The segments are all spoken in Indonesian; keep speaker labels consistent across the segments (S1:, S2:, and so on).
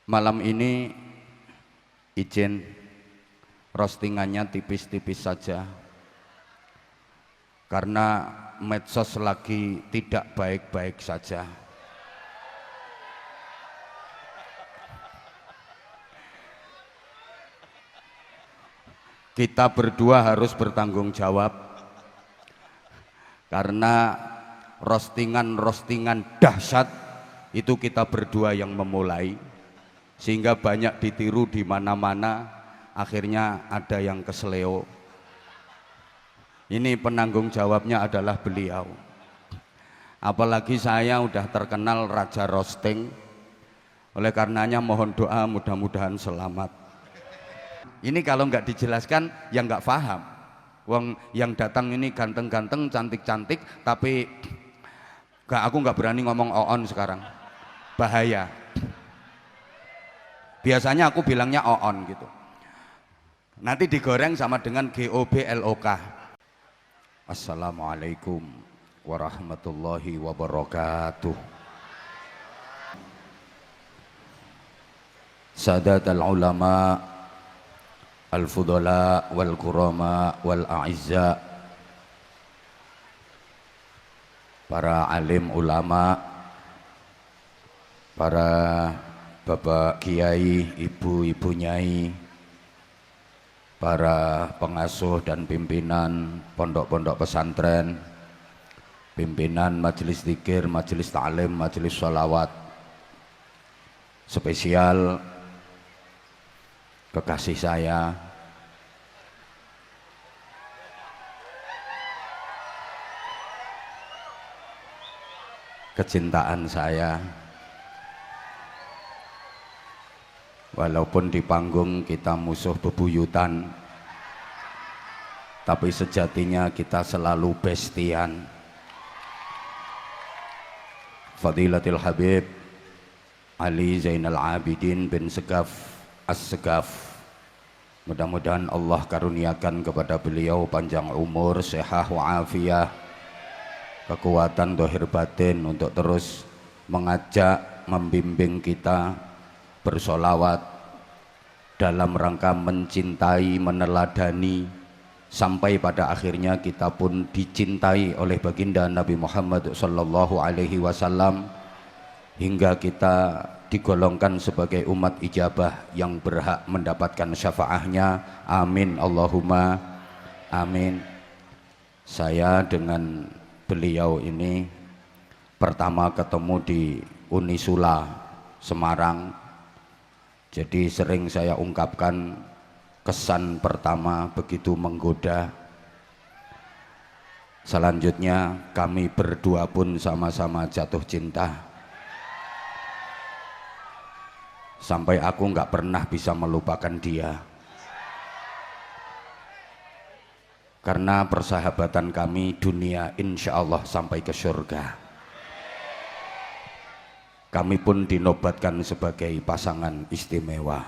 S1: Malam ini izin roastingannya tipis-tipis saja karena medsos lagi tidak baik-baik saja. Kita berdua harus bertanggung jawab karena roastingan dahsyat itu kita berdua yang memulai, sehingga banyak ditiru di mana-mana, akhirnya ada yang kesleo. Ini penanggung jawabnya adalah beliau. Apalagi saya udah terkenal raja roasting, oleh karenanya mohon doa mudah-mudahan selamat. Ini kalau nggak dijelaskan ya nggak paham. Wong yang datang ini ganteng-ganteng, cantik-cantik, tapi aku nggak berani ngomong oon sekarang, bahaya. Biasanya aku bilangnya oon gitu. Nanti digoreng sama dengan GOBLOK. Assalamualaikum warahmatullahi wabarakatuh. Sadatul ulama al-fudala wal kurama wal a'izza, para alim ulama, para bapak kiai, ibu-ibu nyai, para pengasuh dan pimpinan pondok-pondok pesantren, pimpinan majelis zikir, majelis ta'lim, majelis sholawat, spesial kekasih saya, kecintaan saya. Walaupun di panggung kita musuh bebuyutan, tapi sejatinya kita selalu bestian. Fadilatul Habib Ali Zainal Abidin bin Segaf As-Segaf, mudah-mudahan Allah karuniakan kepada beliau panjang umur, sehat wa'afiyah, kekuatan dohir batin untuk terus mengajak, membimbing kita bersolawat dalam rangka mencintai, meneladani, sampai pada akhirnya kita pun dicintai oleh baginda Nabi Muhammad sallallahu alaihi wasallam, hingga kita digolongkan sebagai umat ijabah yang berhak mendapatkan syafaahnya. Amin Allahumma amin. Saya dengan beliau ini pertama ketemu di Unisula Semarang, jadi sering saya ungkapkan kesan pertama begitu menggoda. Selanjutnya kami berdua pun sama-sama jatuh cinta, sampai aku nggak pernah bisa melupakan dia, karena persahabatan kami dunia insya Allah sampai ke surga. Kami pun dinobatkan sebagai pasangan istimewa.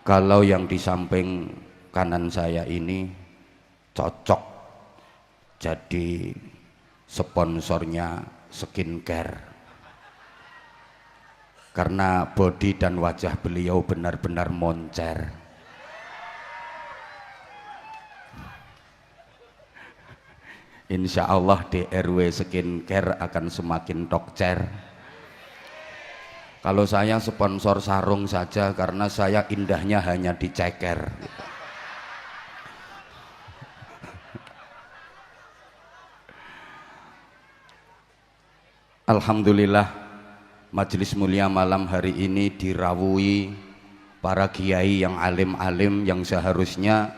S1: Kalau yang di samping kanan saya ini cocok jadi sponsornya skincare, karena body dan wajah beliau benar-benar moncer. Insya Allah DRW skincare akan semakin tokcer. Kalau saya sponsor sarung saja, karena saya indahnya hanya diceker. Alhamdulillah, majelis mulia malam hari ini dirawui para kiai yang alim-alim, yang seharusnya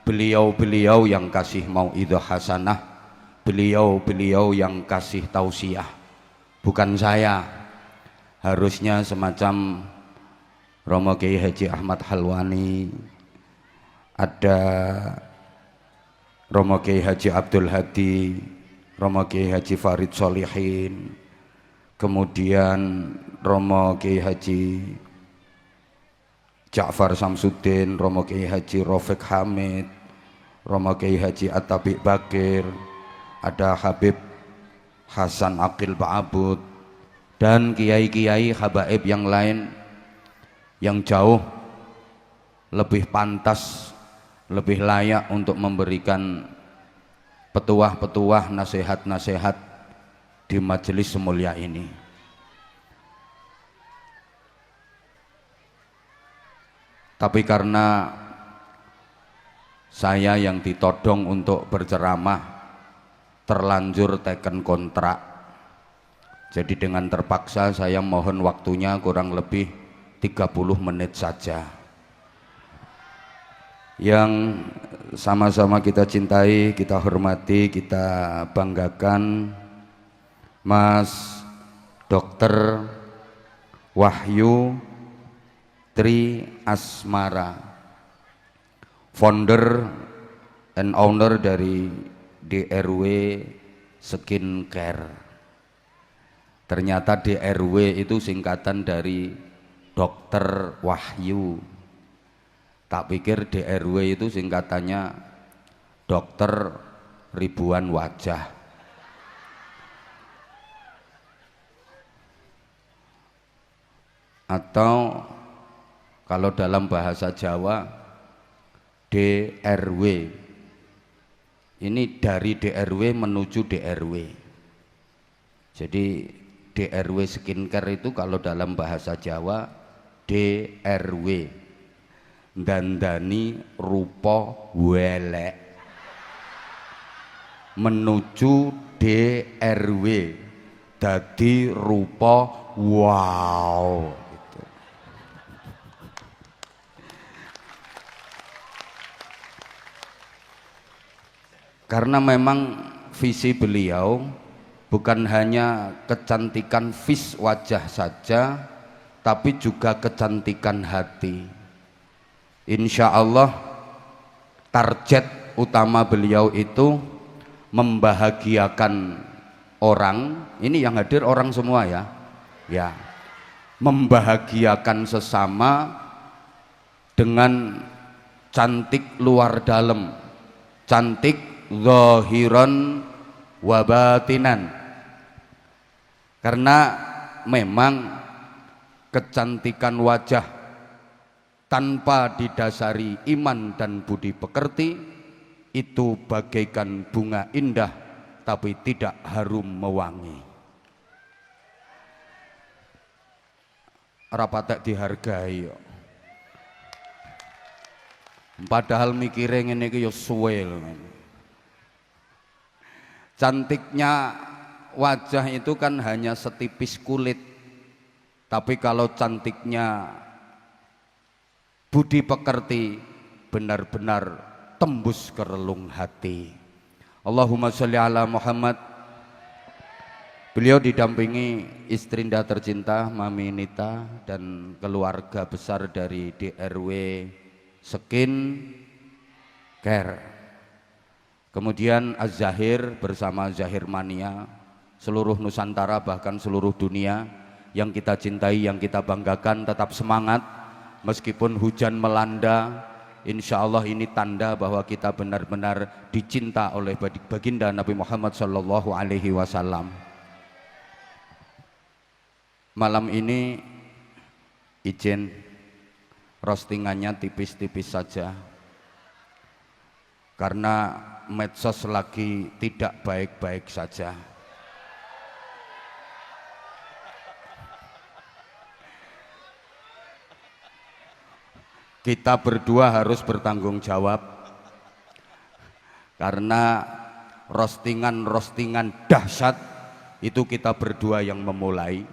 S1: beliau-beliau yang kasih mauidhah hasanah, beliau-beliau yang kasih tausiah, bukan saya. Harusnya semacam Romo Kiai Haji Ahmad Halwani, ada Romo Kiai Haji Abdul Hadi, Romo Kiai Haji Farid Solihin, kemudian Romo Kiai Haji Ja'far Samsuddin, Romo Kiai Haji Rafiq Hamid, Romo Kiai Haji At-Tabiq Bakir, ada Habib Hasan Aqil Ba'abud, dan kiai-kiai habaib yang lain yang jauh lebih pantas, lebih layak untuk memberikan petuah-petuah, nasihat-nasihat di majelis semulia ini. Tapi karena saya yang ditodong untuk berceramah terlanjur teken kontrak, jadi dengan terpaksa saya mohon waktunya kurang lebih 30 menit saja. Yang sama-sama kita cintai, kita hormati, kita banggakan Mas Dr. Wahyu Tri Asmara, founder and owner dari DRW Skincare. Ternyata DRW itu singkatan dari Dokter Wahyu. Tak pikir DRW itu singkatannya Dokter Ribuan Wajah. Atau kalau dalam bahasa Jawa DRW. Ini dari DRW menuju DRW. Jadi DRW Skincare itu kalau dalam bahasa Jawa DRW. Dandani rupa welek menuju DRW dadi rupa wow gitu. Karena memang visi beliau bukan hanya kecantikan vis wajah saja, tapi juga kecantikan hati. Insya Allah target utama beliau itu membahagiakan orang. Ini yang hadir orang semua ya, ya, membahagiakan sesama dengan cantik luar dalam, cantik zahiran wa batinan. Karena memang kecantikan wajah tanpa didasari iman dan budi pekerti itu bagaikan bunga indah tapi tidak harum mewangi. Rapatek dihargai. Padahal mikirnya ngene iki ya suwe. Cantiknya wajah itu kan hanya setipis kulit, tapi kalau cantiknya budi pekerti benar-benar tembus ke relung hati. Allahumma sholli ala Muhammad. Beliau didampingi istrinda tercinta Mami Nita dan keluarga besar dari DRW Skincare. Kemudian Az-Zahir bersama Zahir Mania, seluruh Nusantara bahkan seluruh dunia yang kita cintai, yang kita banggakan, tetap semangat. Meskipun hujan melanda, insya Allah ini tanda bahwa kita benar-benar dicinta oleh baginda Nabi Muhammad Sallallahu Alaihi Wasallam. Malam ini izin roastingannya tipis-tipis saja, karena medsos lagi tidak baik-baik saja. Kita berdua harus bertanggung jawab karena roastingan dahsyat itu kita berdua yang memulai,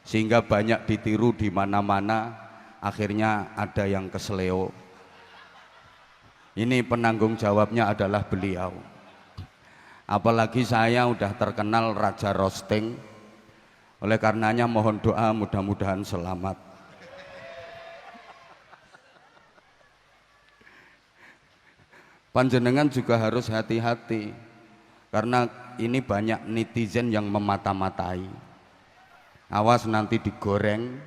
S1: sehingga banyak ditiru di mana-mana, akhirnya ada yang kesleo. Ini penanggung jawabnya adalah beliau. Apalagi saya udah terkenal raja roasting, oleh karenanya mohon doa mudah-mudahan selamat. Panjenengan juga harus hati-hati karena ini banyak netizen yang memata-matai. Awas nanti digoreng,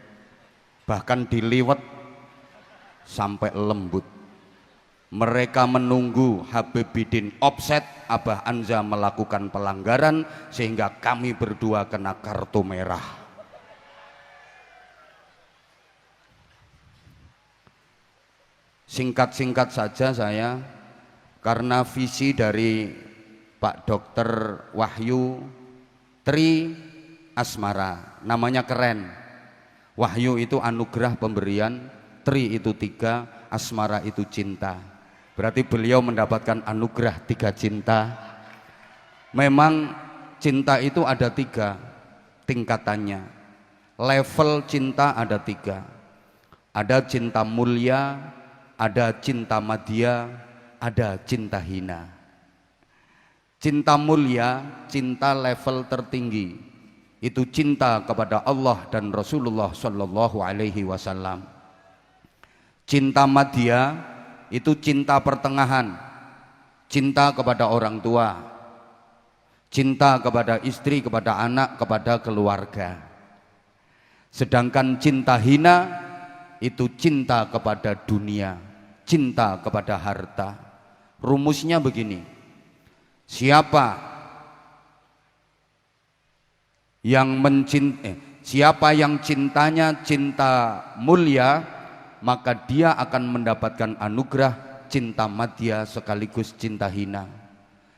S1: bahkan diliwet sampai lembut. Mereka menunggu Habibidin offset, Abah Anza melakukan pelanggaran sehingga kami berdua kena kartu merah. Singkat-singkat saja saya, karena visi dari Pak Dokter Wahyu Tri Asmara, namanya keren. Wahyu itu anugerah pemberian, Tri itu 3, Asmara itu cinta. Berarti beliau mendapatkan anugerah 3 cinta. Memang cinta itu ada 3 tingkatannya. Level cinta ada 3. Ada cinta mulia, ada cinta madya, ada cinta hina. Cinta mulia, cinta level tertinggi, itu cinta kepada Allah dan Rasulullah Shallallahu Alaihi Wasallam. Cinta madya itu cinta pertengahan, cinta kepada orang tua, cinta kepada istri, kepada anak, kepada keluarga. Sedangkan cinta hina itu cinta kepada dunia, cinta kepada harta. Rumusnya begini, siapa yang cintanya cinta mulia, maka dia akan mendapatkan anugerah cinta madya sekaligus cinta hina.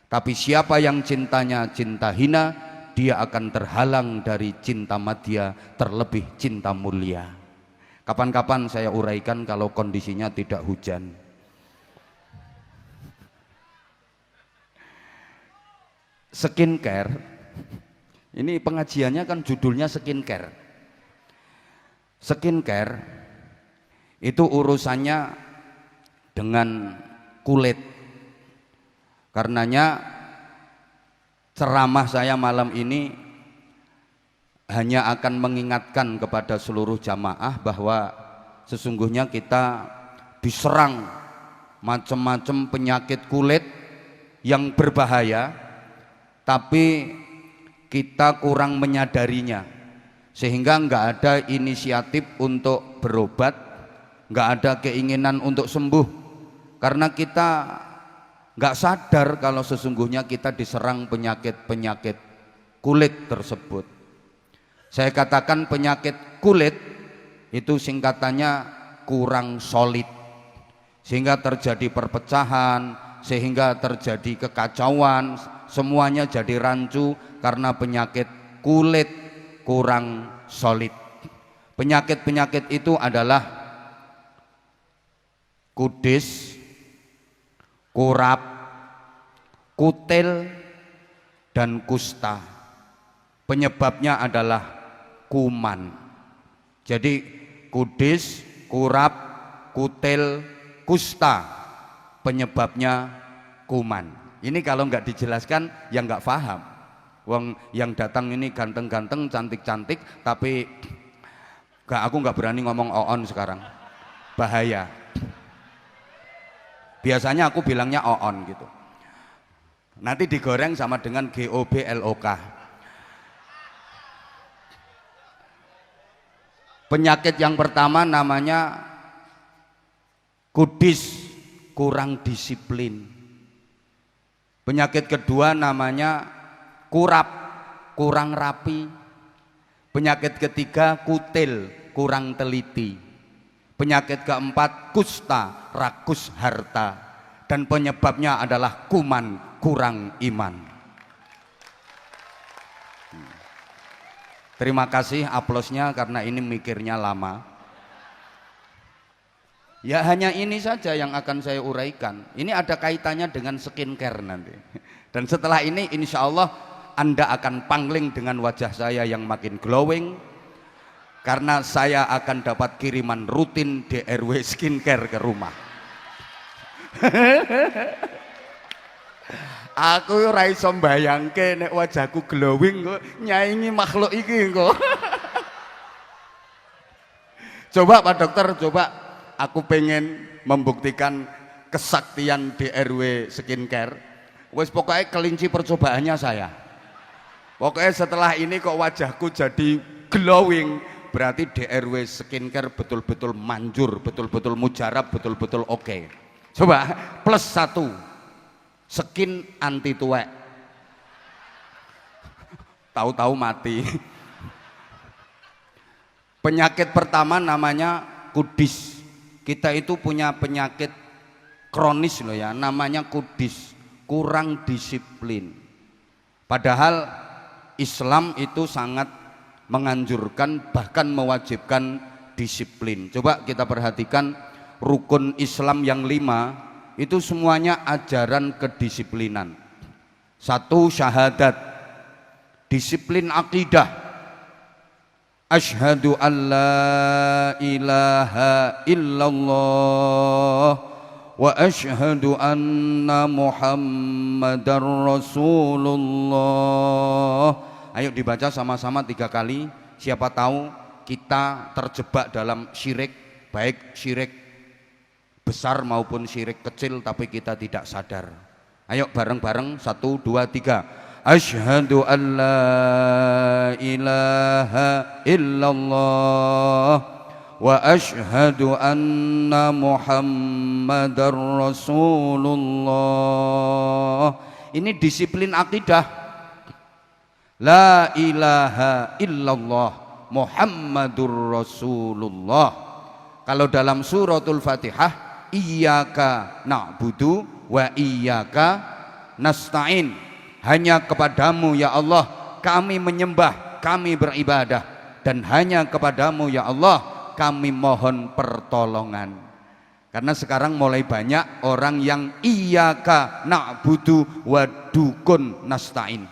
S1: Tapi siapa yang cintanya cinta hina, dia akan terhalang dari cinta madya, terlebih cinta mulia. Kapan-kapan saya uraikan kalau kondisinya tidak hujan. Skincare, ini pengajiannya kan judulnya skincare. Skincare itu urusannya dengan kulit. Karenanya ceramah saya malam ini hanya akan mengingatkan kepada seluruh jamaah bahwa sesungguhnya kita diserang macam-macam penyakit kulit yang berbahaya, tapi kita kurang menyadarinya, sehingga nggak ada inisiatif untuk berobat, nggak ada keinginan untuk sembuh, karena kita nggak sadar kalau sesungguhnya kita diserang penyakit-penyakit kulit tersebut. Saya katakan penyakit kulit itu singkatannya kurang solid, sehingga terjadi perpecahan, sehingga terjadi kekacauan, semuanya jadi rancu karena penyakit kulit kurang solid. Penyakit-penyakit itu adalah kudis, kurap, kutil, dan kusta. Penyebabnya adalah kuman. Jadi kudis, kurap, kutil, kusta, penyebabnya kuman. Ini kalau nggak dijelaskan ya nggak paham. Wong yang datang ini ganteng-ganteng, cantik-cantik, tapi aku nggak berani ngomong oon sekarang, bahaya. Biasanya aku bilangnya oon gitu. Nanti digoreng sama dengan GOBLOK. Penyakit yang pertama namanya kudis, kurang disiplin. Penyakit kedua namanya kurap, kurang rapi. Penyakit ketiga kutil, kurang teliti. Penyakit keempat kusta, rakus harta. Dan penyebabnya adalah kuman, kurang iman. Terima kasih aplausnya karena ini mikirnya lama. Ya hanya ini saja yang akan saya uraikan. Ini ada kaitannya dengan skincare nanti. Dan setelah ini insya Allah Anda akan pangling dengan wajah saya yang makin glowing, karena saya akan dapat kiriman rutin DRW skincare ke rumah. Aku ora iso mbayangke nek wajahku glowing kok nyaingi makhluk iki kok. Coba Pak Dokter, coba aku pengen membuktikan kesaktian DRW skincare. Wes pokoknya kelinci percobaannya saya. Pokoknya setelah ini kok wajahku jadi glowing, berarti DRW skincare betul-betul manjur, betul-betul mujarab, betul-betul oke. Coba plus 1. Skin anti tuwek, tahu-tahu mati. Penyakit pertama namanya kudis, Kita itu punya penyakit kronis loh ya, namanya kudis, kurang disiplin. Padahal Islam itu sangat menganjurkan bahkan mewajibkan disiplin. Coba kita perhatikan rukun Islam yang 5 itu semuanya ajaran kedisiplinan. 1, syahadat, disiplin akidah. Asyhadu an la ilaha illallah wa asyhadu anna Muhammadar Rasulullah. Ayo dibaca sama-sama 3 kali. Siapa tahu kita terjebak dalam syirik, baik syirik besar maupun syirik kecil, tapi kita tidak sadar. Ayo bareng-bareng, 1, 2, 3. Asyhadu an la ilaha illallah wa asyhadu anna Muhammadar Rasulullah. Ini disiplin akidah. La ilaha illallah Muhammadur Rasulullah. Kalau dalam suratul Fatihah, iyyaka na'budu wa iyyaka nasta'in. Hanya kepadamu ya Allah kami menyembah, kami beribadah, dan hanya kepadamu ya Allah kami mohon pertolongan. Karena sekarang mulai banyak orang yang iyyaka na'budu wa dukun nasta'in.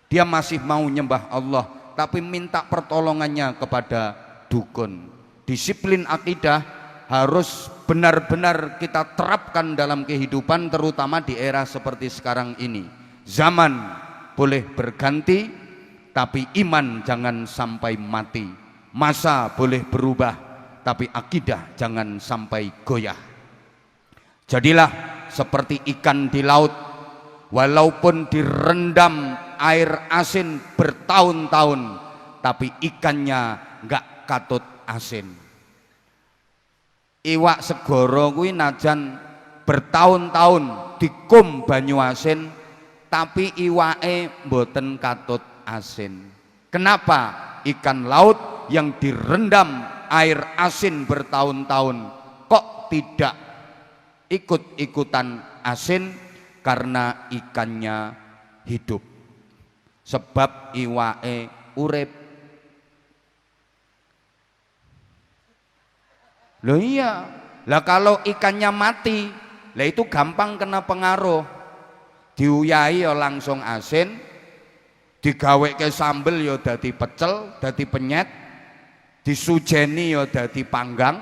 S1: Dia masih mau nyembah Allah tapi minta pertolongannya kepada dukun. Disiplin akidah harus benar-benar kita terapkan dalam kehidupan, terutama di era seperti sekarang ini. Zaman boleh berganti, tapi iman jangan sampai mati. Masa boleh berubah, tapi akidah jangan sampai goyah. Jadilah seperti ikan di laut, walaupun direndam air asin bertahun-tahun, tapi ikannya nggak katut asin. Iwak segoro kuwi najan bertahun-tahun dikum banyu asin, tapi iwake mboten katut asin. Kenapa? Ikan laut yang direndam air asin bertahun-tahun kok tidak ikut-ikutan asin? Karena ikannya hidup, sebab iwake urip. Loh iya, lah kalau ikannya mati, lah itu gampang kena pengaruh. Diuyahi ya langsung asin, digaweke sambel ya dadi pecel, dadi penyet, disujeni ya dadi panggang,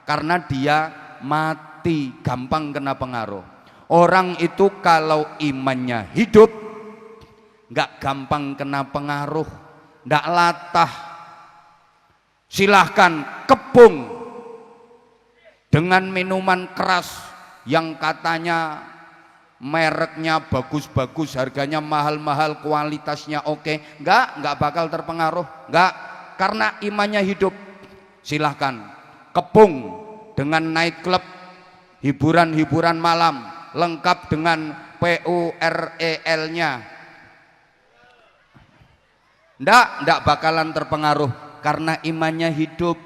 S1: karena dia mati, gampang kena pengaruh. Orang itu kalau imannya hidup nggak gampang kena pengaruh, nggak latah. Silahkan kepung dengan minuman keras yang katanya mereknya bagus-bagus, harganya mahal-mahal, kualitasnya oke, nggak bakal terpengaruh, nggak, karena imannya hidup. Silahkan kepung dengan night club, hiburan-hiburan malam lengkap dengan PUREL-nya, nggak bakalan terpengaruh karena imannya hidup.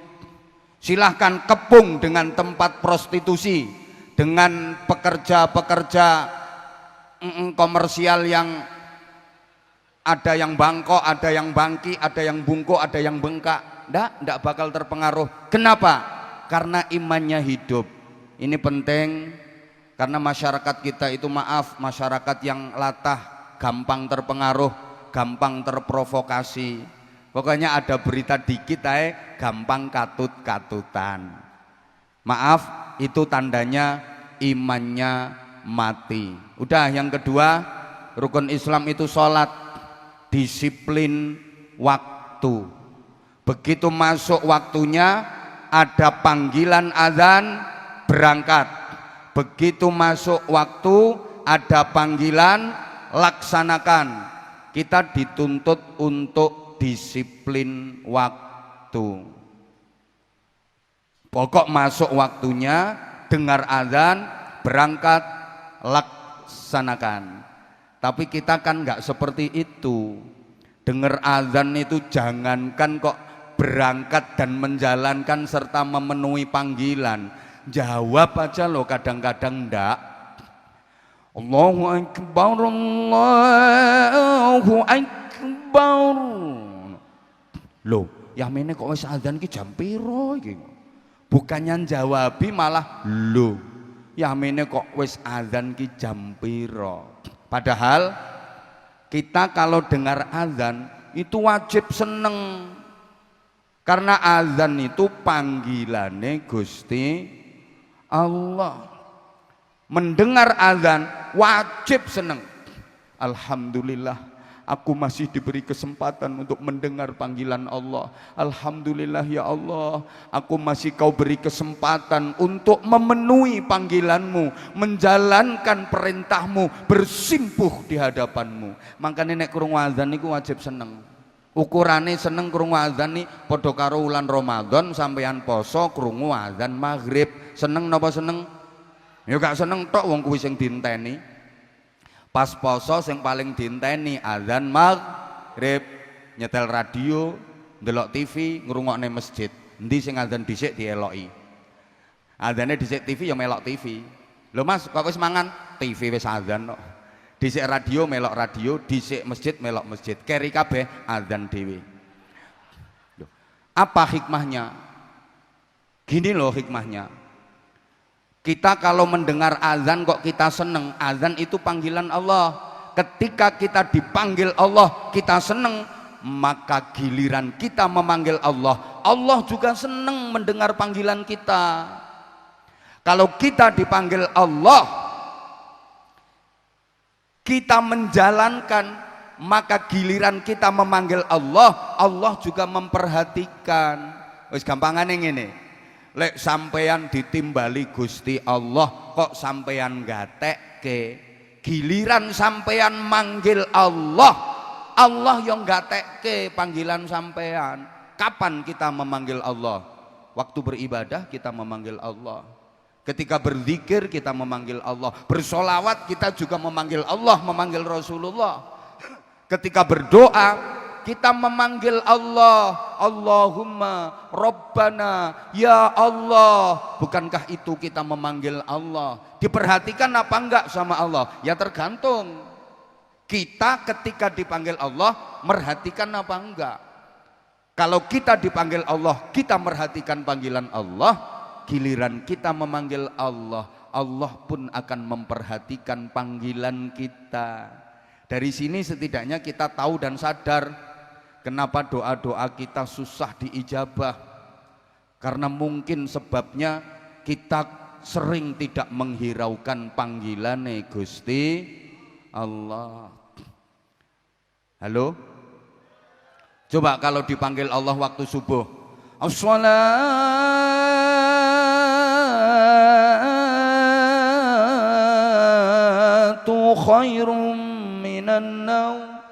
S1: Silahkan kepung dengan tempat prostitusi, dengan pekerja-pekerja komersial yang ada yang bangkok, ada yang bangki, ada yang bungkuk, ada yang bengkak, ndak bakal terpengaruh. Kenapa? Karena imannya hidup. Ini penting karena masyarakat kita itu, maaf, masyarakat yang latah, gampang terpengaruh, gampang terprovokasi. Pokoknya ada berita dikit gampang katut-katutan. Maaf, itu tandanya imannya mati. Udah, yang kedua, rukun Islam itu sholat, disiplin waktu. Begitu masuk waktunya, ada panggilan azan, berangkat. Begitu masuk waktu, ada panggilan, laksanakan. Kita dituntut untuk disiplin waktu. Pokok masuk waktunya, dengar azan, berangkat, laksanakan. Tapi kita kan nggak seperti itu. Dengar azan itu jangankan kok berangkat dan menjalankan serta memenuhi panggilan. Jawab aja loh, kadang-kadang ndak. Allahu Akbar, Allahu Akbar. Loh, yamene kok wis adzan ki jam piro iki? Bukannya jawabi malah loh, yamene kok wis adzan ki jam piro? Padahal kita kalau dengar adzan itu wajib seneng. Karena azan itu panggilane Gusti Allah. Mendengar azan wajib seneng. Alhamdulillah, aku masih diberi kesempatan untuk mendengar panggilan Allah. Alhamdulillah ya Allah, aku masih kau beri kesempatan untuk memenuhi panggilanmu, menjalankan perintahmu, bersimpuh di hadapanmu. Makanya nek krungu azan niku wajib seneng. Ukurane seneng krungu azan nih padha karo wulan Ramadan sampeyan poso krungu azan maghrib. Seneng napa seneng? Ya gak seneng tok, wong kuwi sing dinteni. Pas poso sing paling dinteni azan maghrib. Nyetel radio, ndelok TV, ngrungokne masjid. Endi sing azan dhisik dieloki. Azane dhisik TV ya melok TV. Lho Mas, kok wis mangan? TV wis azan kok. Dhisik radio melok radio, dhisik masjid melok masjid. Keri kabeh adzan dhewe. Apa hikmahnya? Gini loh hikmahnya. Kita kalau mendengar azan kok kita seneng. Azan itu panggilan Allah. Ketika kita dipanggil Allah, kita seneng, maka giliran kita memanggil Allah, Allah juga seneng mendengar panggilan kita. Kalau kita dipanggil Allah, kita menjalankan, maka giliran kita memanggil Allah, Allah juga memperhatikan. Wis gampangane ngene. Lek sampeyan ditimbali Gusti Allah kok sampeyan gatekke, giliran sampeyan manggil Allah, Allah yang gatekke panggilan sampeyan. Kapan kita memanggil Allah? Waktu beribadah kita memanggil Allah. Ketika berzikir kita memanggil Allah, bersolawat kita juga memanggil Allah, memanggil Rasulullah. Ketika berdoa kita memanggil Allah, Allahumma Rabbana, ya Allah. Bukankah itu kita memanggil Allah? Diperhatikan apa enggak sama Allah? Ya tergantung. Kita ketika dipanggil Allah merhatikan apa enggak? Kalau kita dipanggil Allah, kita merhatikan panggilan Allah. Giliran kita memanggil Allah, Allah pun akan memperhatikan panggilan kita. Dari sini setidaknya kita tahu dan sadar kenapa doa-doa kita susah diijabah. Karena mungkin sebabnya kita sering tidak menghiraukan panggilan Gusti Allah. Halo? Coba kalau dipanggil Allah waktu subuh, as-salatu khairum minan naum.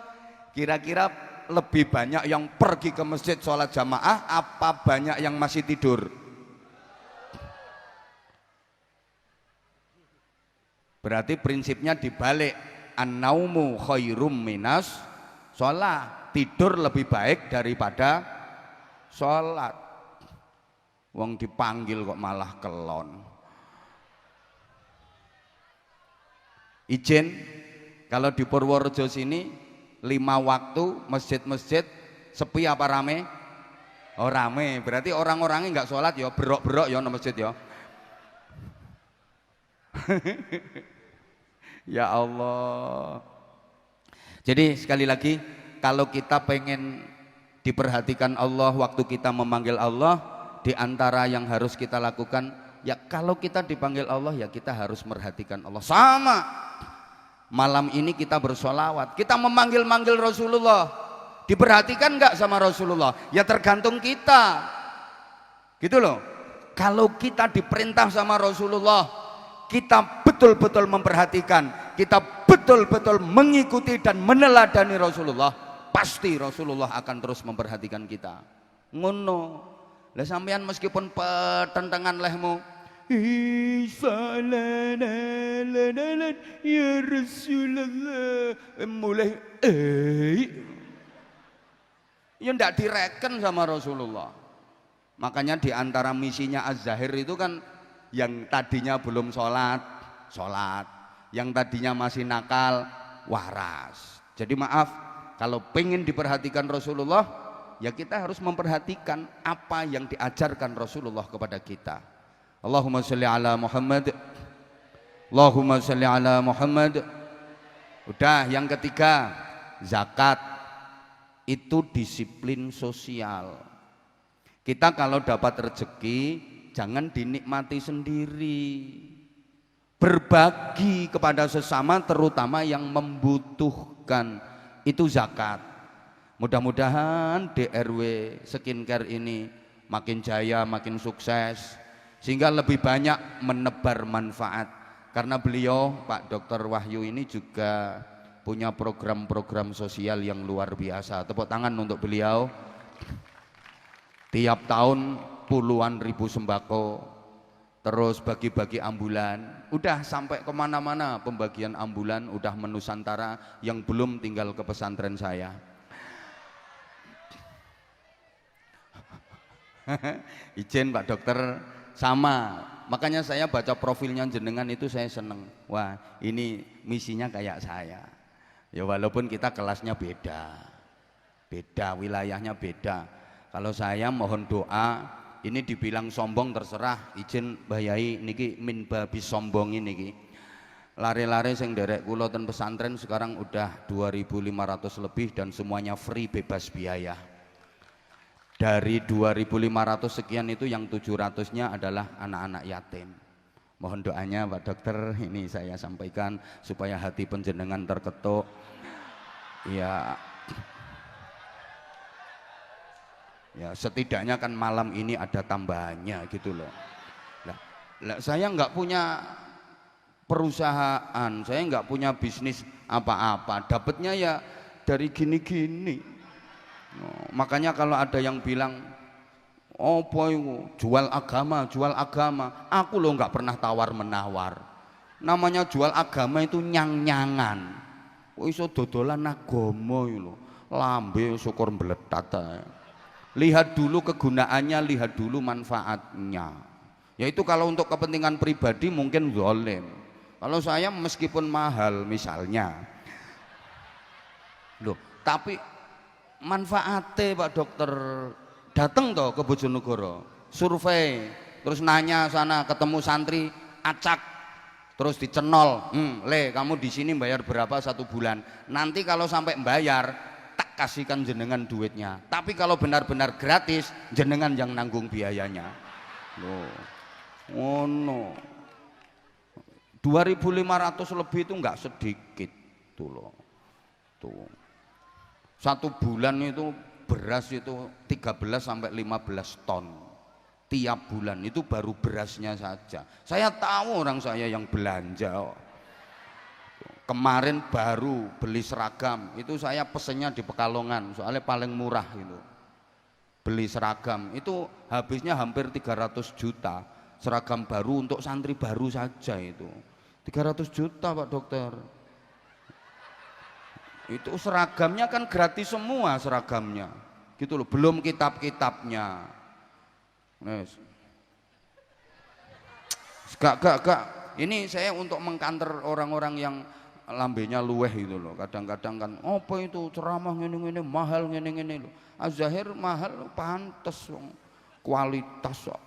S1: Kira-kira lebih banyak yang pergi ke masjid sholat jamaah apa banyak yang masih tidur? Berarti prinsipnya dibalik. An-naumu khairum minas sholat. Tidur lebih baik daripada sholat. Wong dipanggil kok malah kelon. Izin, kalau di Purworejo sini 5 waktu masjid-masjid sepi apa rame? Oh rame, berarti orang-orangnya nggak sholat ya, berok-berok ya di masjid ya. Ya Allah. Jadi sekali lagi, kalau kita pengen diperhatikan Allah waktu kita memanggil Allah, di antara yang harus kita lakukan, ya kalau kita dipanggil Allah ya kita harus merhatikan Allah. Sama malam ini kita bersolawat, kita memanggil-manggil Rasulullah, diperhatikan nggak sama Rasulullah? Ya tergantung kita, gitu loh. Kalau kita diperintah sama Rasulullah, kita betul-betul memperhatikan, kita betul-betul mengikuti dan meneladani Rasulullah, pasti Rasulullah akan terus memperhatikan kita. Ngono. Lah sampean meskipun pertentangan lehmu, ya Rasulullah, mulai Ya ndak direken sama Rasulullah. Makanya di antara misinya Az-Zahir itu kan yang tadinya belum sholat, yang tadinya masih nakal, waras. Jadi maaf, kalau pengen diperhatikan Rasulullah, ya kita harus memperhatikan apa yang diajarkan Rasulullah kepada kita. Allahumma sholli ala Muhammad, Allahumma sholli ala Muhammad. Udah, yang ketiga, zakat itu disiplin sosial. Kita kalau dapat rezeki jangan dinikmati sendiri, berbagi kepada sesama, terutama yang membutuhkan, itu zakat. Mudah-mudahan DRW skincare ini makin jaya, makin sukses, sehingga lebih banyak menebar manfaat. Karena beliau Pak Dr. Wahyu ini juga punya program-program sosial yang luar biasa. Tepuk tangan untuk beliau. Tiap tahun puluhan ribu sembako, terus bagi-bagi ambulan, udah sampai kemana-mana pembagian ambulan, udah menusantara. Yang belum tinggal ke pesantren saya. Izin Pak Dokter, sama. Makanya saya baca profilnya jenengan itu saya seneng. Wah, ini misinya kayak saya. Ya walaupun kita kelasnya beda, wilayahnya beda. Kalau saya mohon doa, ini dibilang sombong terserah, izin Mbah Yai niki min babi sombong niki. Lare-lare sing derek kula ten pesantren sekarang udah 2.500 lebih dan semuanya free, bebas biaya. Dari 2.500 sekian itu yang 700-nya adalah anak-anak yatim. Mohon doanya Pak Dokter, ini saya sampaikan supaya hati penjenengan terketuk. Ya setidaknya kan malam ini ada tambahannya gitu loh. Lah saya nggak punya perusahaan, saya nggak punya bisnis apa-apa, dapatnya ya dari gini-gini. Makanya kalau ada yang bilang, oh boy, jual agama, aku loh nggak pernah tawar-menawar. Namanya jual agama itu nyang-nyangan. Oh iso dodolan agama lho, lambe syukur mbletat ae. Lihat dulu kegunaannya, lihat dulu manfaatnya. Yaitu kalau untuk kepentingan pribadi mungkin zalim. Kalau saya meskipun mahal misalnya, loh, tapi manfaatnya Pak Dokter, datang toh ke Bojonegoro, survei, terus nanya sana, ketemu santri, acak, terus dicenol, le kamu di sini bayar berapa 1 bulan? Nanti kalau sampai bayar tak kasihkan jenengan duitnya, tapi kalau benar-benar gratis jenengan yang nanggung biayanya. Loh, oh no, 2.500 lebih itu nggak sedikit tuh loh. Tuh 1 bulan itu beras itu 13 sampai 15 ton tiap bulan, itu baru berasnya saja. Saya tahu orang saya yang belanja. Kemarin baru beli seragam, itu saya pesennya di Pekalongan, soalnya paling murah itu. Beli seragam, itu habisnya hampir 300 juta. Seragam baru untuk santri baru saja itu. 300 juta Pak Dokter. Itu seragamnya kan gratis semua seragamnya. Gitu loh, belum kitab-kitabnya. Gak. Ini saya untuk mengkanter orang-orang yang lambenya luweh itu loh. Kadang-kadang kan apa itu ceramah ngene-ngene mahal ngene-ngene loh. Az-Zahir mahal pantes kualitas kok.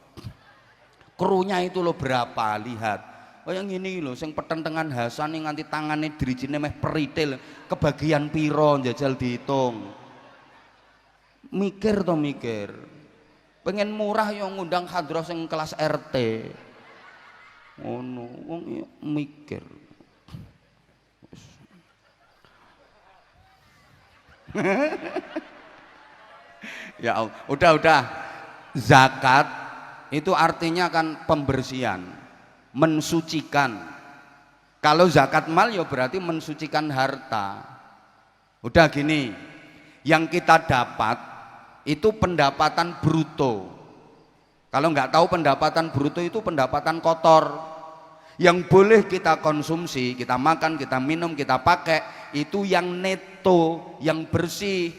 S1: Krunya itu loh berapa, lihat. Oh yang ini loh sing petentengan Hasan ning nganti tangane drijine meh peritil, kebagian piro njajal dihitung. Mikir to mikir. Pengen murah yo ngundang hadroh sing kelas RT. Ngono, wong mikir. Ya Allah, udah. Zakat itu artinya kan pembersihan, mensucikan. Kalau zakat mal ya berarti mensucikan harta. Udah gini, yang kita dapat itu pendapatan bruto. Kalau nggak tahu pendapatan bruto itu pendapatan kotor. Yang boleh kita konsumsi, kita makan, kita minum, kita pakai itu yang neto, yang bersih.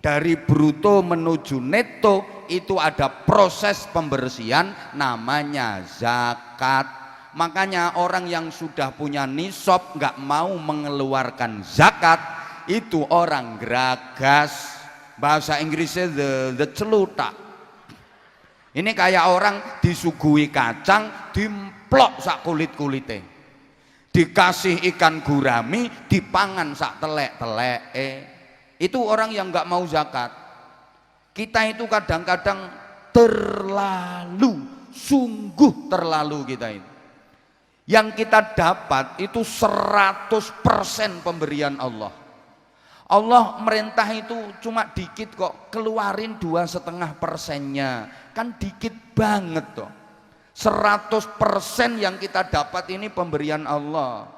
S1: Dari bruto menuju neto itu ada proses pembersihan namanya zakat. Makanya orang yang sudah punya nisab nggak mau mengeluarkan zakat itu orang geragas. Bahasa Inggrisnya the celutak. Ini kayak orang disuguhi kacang dimplok sak kulit-kulite. Dikasih ikan gurami dipangan sak telek-telek. Itu orang yang nggak mau zakat. Kita itu kadang-kadang terlalu, sungguh terlalu kita ini. Yang kita dapat itu 100% pemberian Allah. Allah merintah itu cuma dikit kok, keluarin 2,5%-nya, kan dikit banget toh. 100% yang kita dapat ini pemberian Allah.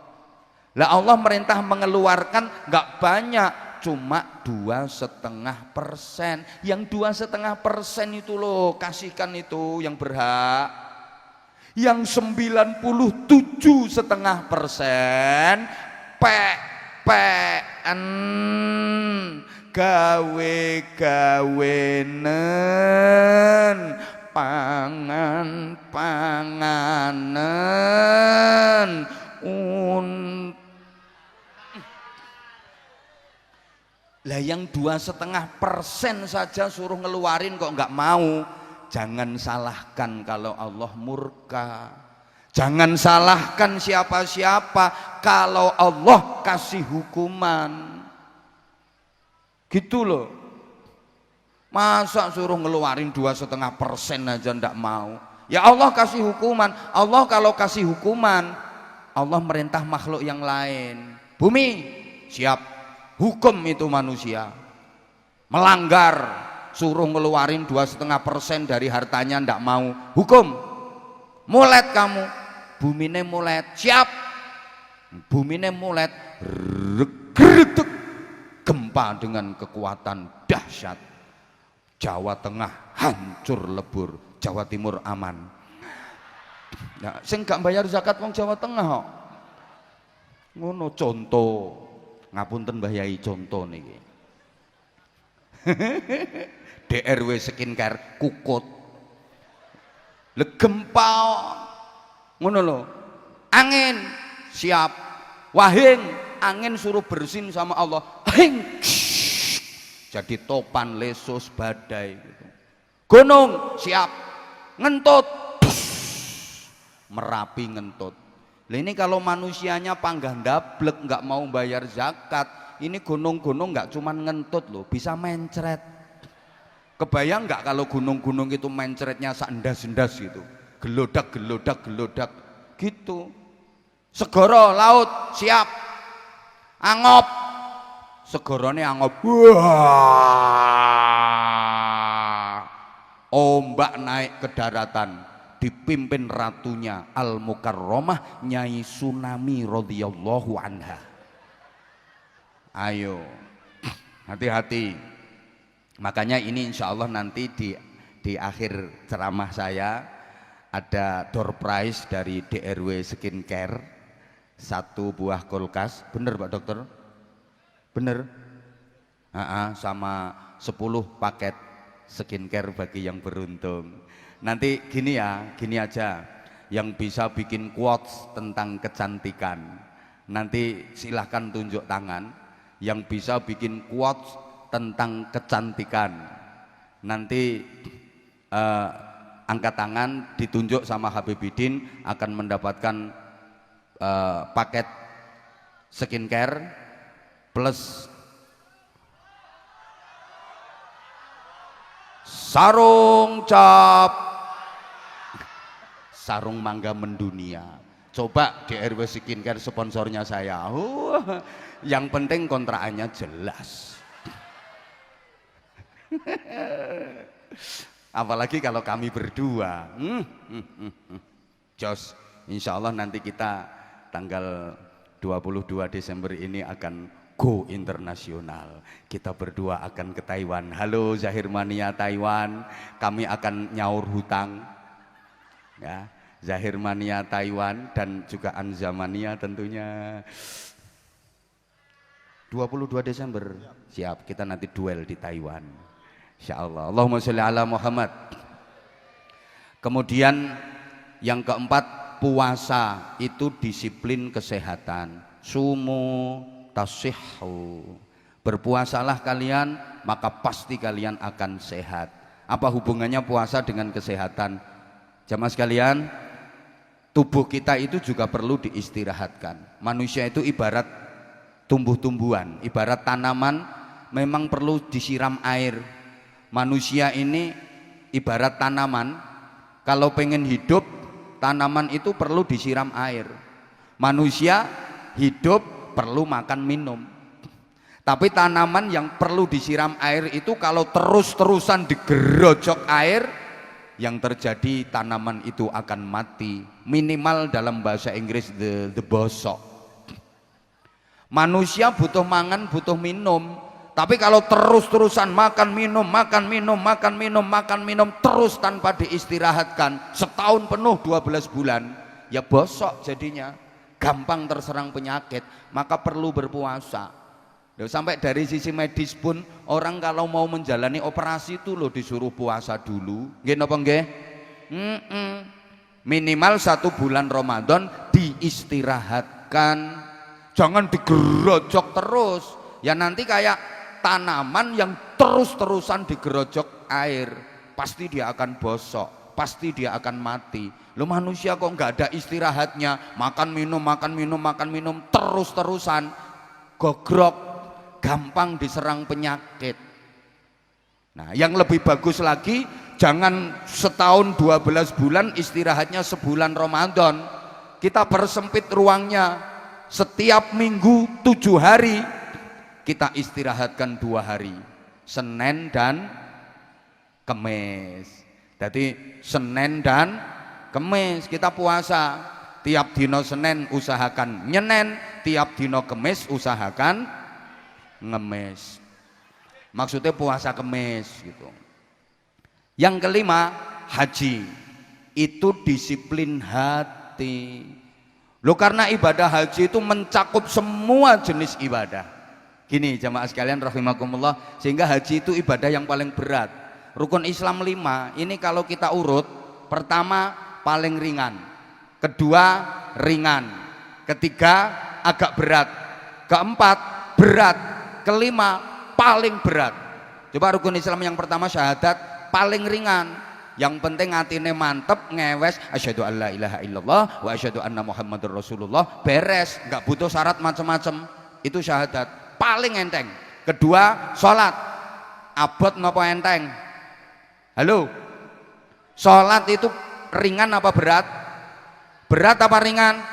S1: Lah Allah merintah mengeluarkan nggak banyak, cuma 2,5%. Yang 2,5% itu loh, kasihkan itu yang berhak. Yang 97,5% gawe-gawenen panganan lah yang 2,5% saja suruh ngeluarin kok nggak mau. Jangan salahkan kalau Allah murka. Jangan salahkan siapa-siapa kalau Allah kasih hukuman. Gitu loh. Masa suruh ngeluarin 2,5% aja ndak mau. Ya Allah kasih hukuman. Allah kalau kasih hukuman, Allah merintah makhluk yang lain. Bumi siap, hukum itu manusia. Melanggar, suruh ngeluarin 2,5% dari hartanya ndak mau, hukum. Mulet kamu, bumine mulet, siap. Bumine mulet, regredeg, gempa dengan kekuatan dahsyat. Jawa Tengah hancur lebur, Jawa Timur aman. Nah, sing gak bayar zakat wong Jawa Tengah kok. Ngono contoh. Ngapunten Mbah Yai contoh niki. DRW skincare kukut. Le gempa ngono lho. Angin siap. Wahing angin suruh bersin sama Allah. Hing. Jadi topan, lesus, badai gitu. Gunung siap. Ngentut. Merapi ngentut. Lah ini kalau manusianya panggah ndablek nggak mau bayar zakat, ini gunung-gunung nggak cuman ngentut loh, bisa mencret. Kebayang nggak kalau gunung-gunung itu mencretnya sandas-sandas gitu, gelodak gitu. Segoro laut siap, angop, segorone angop, wah, ombak naik ke daratan, dipimpin ratunya Al-Mukarramah Nyai Tsunami radhiyallahu anha. Ayo, hati-hati. Makanya ini insya Allah nanti di akhir ceramah saya ada door prize dari DRW Skincare, 1 buah kulkas, bener Pak Dokter? Bener? Sama 10 paket skincare bagi yang beruntung. Nanti gini ya, gini aja, yang bisa bikin quotes tentang kecantikan nanti silahkan tunjuk tangan. Yang bisa bikin quotes tentang kecantikan nanti angkat tangan, ditunjuk sama Habibidin, akan mendapatkan paket skincare plus sarung sarung mangga mendunia. Coba DRW Skincare sponsornya saya. Yang penting kontrakannya jelas. Apalagi kalau kami berdua. Jos, insya Allah nanti kita tanggal 22 Desember ini akan go internasional. Kita berdua akan ke Taiwan. Halo Zahir Mania Taiwan, kami akan nyaur hutang. Ya, Zahir Mania Taiwan dan juga Anza Mania tentunya. 22 Desember. Siap, kita nanti duel di Taiwan. Insyaallah. Allahumma sholli ala Muhammad. Kemudian yang keempat, puasa itu disiplin kesehatan. Sumu tasihhu. Berpuasalah kalian, maka pasti kalian akan sehat. Apa hubungannya puasa dengan kesehatan? Jamaah sekalian, tubuh kita itu juga perlu diistirahatkan. Manusia itu ibarat tumbuh-tumbuhan, ibarat tanaman, memang perlu disiram air. Manusia ini ibarat tanaman, kalau pengen hidup, tanaman itu perlu disiram air. Manusia hidup perlu makan minum. Tapi tanaman yang perlu disiram air itu kalau terus-terusan digerojok air, yang terjadi tanaman itu akan mati. Minimal dalam bahasa Inggris the bosok. Manusia butuh mangan, butuh minum. Tapi kalau terus-terusan makan minum, makan minum, makan minum, makan minum terus tanpa diistirahatkan setahun penuh 12 bulan, ya bosok jadinya, gampang terserang penyakit. Maka perlu berpuasa. Sampai dari sisi medis pun orang kalau mau menjalani operasi itu loh disuruh puasa dulu. Nggih napa nggih? Minimal 1 bulan Ramadan diistirahatkan. Jangan digerojok terus. Ya nanti kayak tanaman yang terus-terusan digerojok air, pasti dia akan bosok, pasti dia akan mati. Lo manusia kok nggak ada istirahatnya, makan minum, makan minum, makan minum terus-terusan, gogrok, gampang diserang penyakit. Nah, yang lebih bagus lagi, jangan setahun 12 bulan, istirahatnya sebulan Ramadan. Kita persempit ruangnya, setiap minggu 7 hari kita istirahatkan 2 hari, Senin dan Kemis. Jadi Senin dan Kemis kita puasa. Tiap dino Senin usahakan nyenen, tiap dino Kemis usahakan ngemis. Maksudnya puasa Kemis gitu. Yang kelima, haji. Itu disiplin hati. Loh, karena ibadah haji itu mencakup semua jenis ibadah. Gini jamaah sekalian rahimakumullah, sehingga haji itu ibadah yang paling berat. Rukun Islam 5, ini kalau kita urut, pertama paling ringan, kedua ringan, ketiga agak berat, keempat berat, kelima paling berat. Coba rukun Islam yang pertama syahadat, paling ringan. Yang penting hatine mantep, ngewes asyhadu alla ilaha illallah wa asyhadu anna muhammadur rasulullah, beres, nggak butuh syarat macam-macam. Itu syahadat, paling enteng. Kedua sholat, abot napa enteng? Halo, sholat itu ringan apa berat? Berat apa ringan?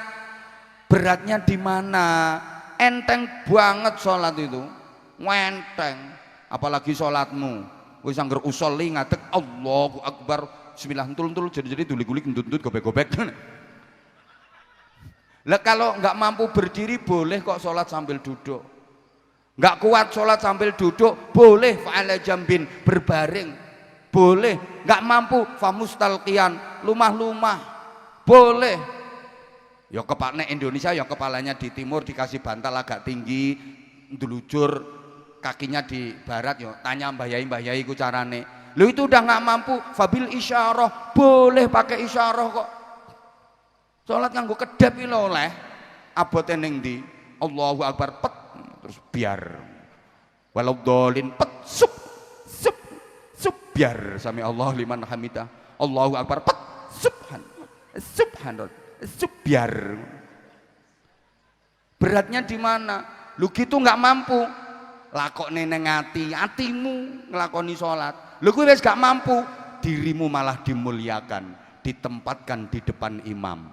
S1: Beratnya di mana? Enteng banget sholat itu, enteng. Apalagi sholatmu wis angger usolli ngadeg Allahu Akbar bismillah entul-entul jadi duli-guli gendut-gendut gobek-gobek. Lah kalau nggak mampu berdiri boleh kok sholat sambil duduk. Nggak kuat sholat sambil duduk boleh, fa'ala jambin, berbaring boleh. Nggak mampu famustalqiyan, lumah-lumah boleh. Ya kepalanya Indonesia, ya kepalanya di timur dikasih bantal agak tinggi, ndelujur, kakinya di barat, yo tanya mbah yai ku carane. Lu itu udah nggak mampu, fabil isyarah, boleh pakai isyarah kok. Sholat nganggo kedap iki lho oleh. Abote ning ndi? Allahu Akbar pet, terus biar. Walau dolin pet sup biar sami Allah liman hamidah. Allahu Akbar pet subhanallah biar. Beratnya di mana? Lu gitu nggak mampu, lakokne neng hatimu ngelakoni sholat. Lu kuwi wis gak mampu, dirimu malah dimuliakan, ditempatkan di depan imam.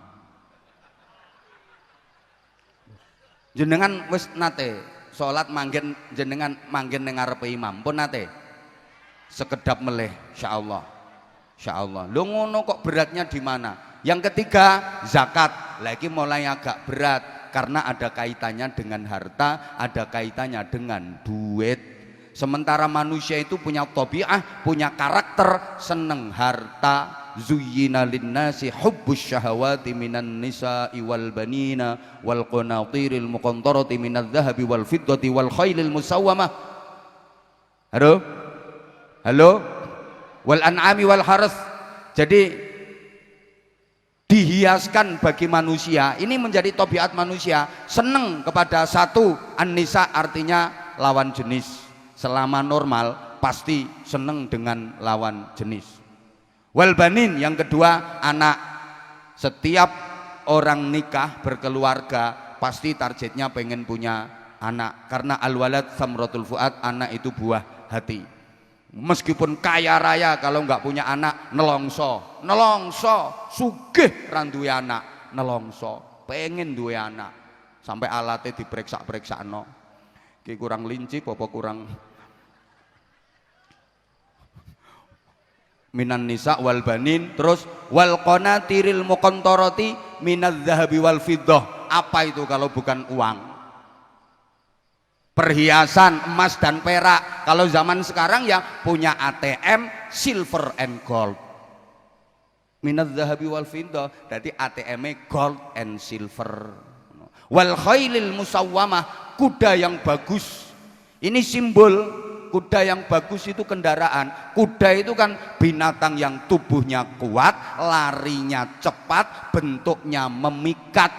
S1: Jenengan wis nate sholat manggen, jenengan manggen neng ngarepe imam pun nate sekedap meleh, insyaallah. Lu ngono kok beratnya di mana? Yang ketiga zakat, lagi mulai agak berat karena ada kaitannya dengan harta, ada kaitannya dengan duit. Sementara manusia itu punya tabiah, punya karakter seneng harta. zuyyina linnasi hubbus syahawati minan nisa'i wal banina wal qanatiril muqantarati minadh dhahabi wal fiddati wal khailil musawwamah. Halo? Halo? Wal an'ami wal haras. Jadi dihiaskan bagi manusia, ini menjadi tabiat manusia, seneng kepada satu, an-nisa artinya lawan jenis. Selama normal pasti seneng dengan lawan jenis. Wal banin yang kedua anak. Setiap orang nikah berkeluarga pasti targetnya pengen punya anak, karena al-walad samratul fuad, anak itu buah hati. Meskipun kaya raya kalau nggak punya anak nelongso, sugih randuwe anak nelongso, pengen duwe anak sampai alatnya diperiksa no, ki kurang linci apa kurang. Minan nisa wal banin, terus wal qanatiril muqantarati minadz zahabi wal fiddah. Apa itu kalau bukan uang? Perhiasan emas dan perak. Kalau zaman sekarang ya punya ATM silver and gold. Minadz zahabi wal fiddah, jadi ATM-nya gold and silver. Wal khailil musawwamah, kuda yang bagus. Ini simbol kuda yang bagus itu kendaraan. Kuda itu kan binatang yang tubuhnya kuat, larinya cepat, bentuknya memikat.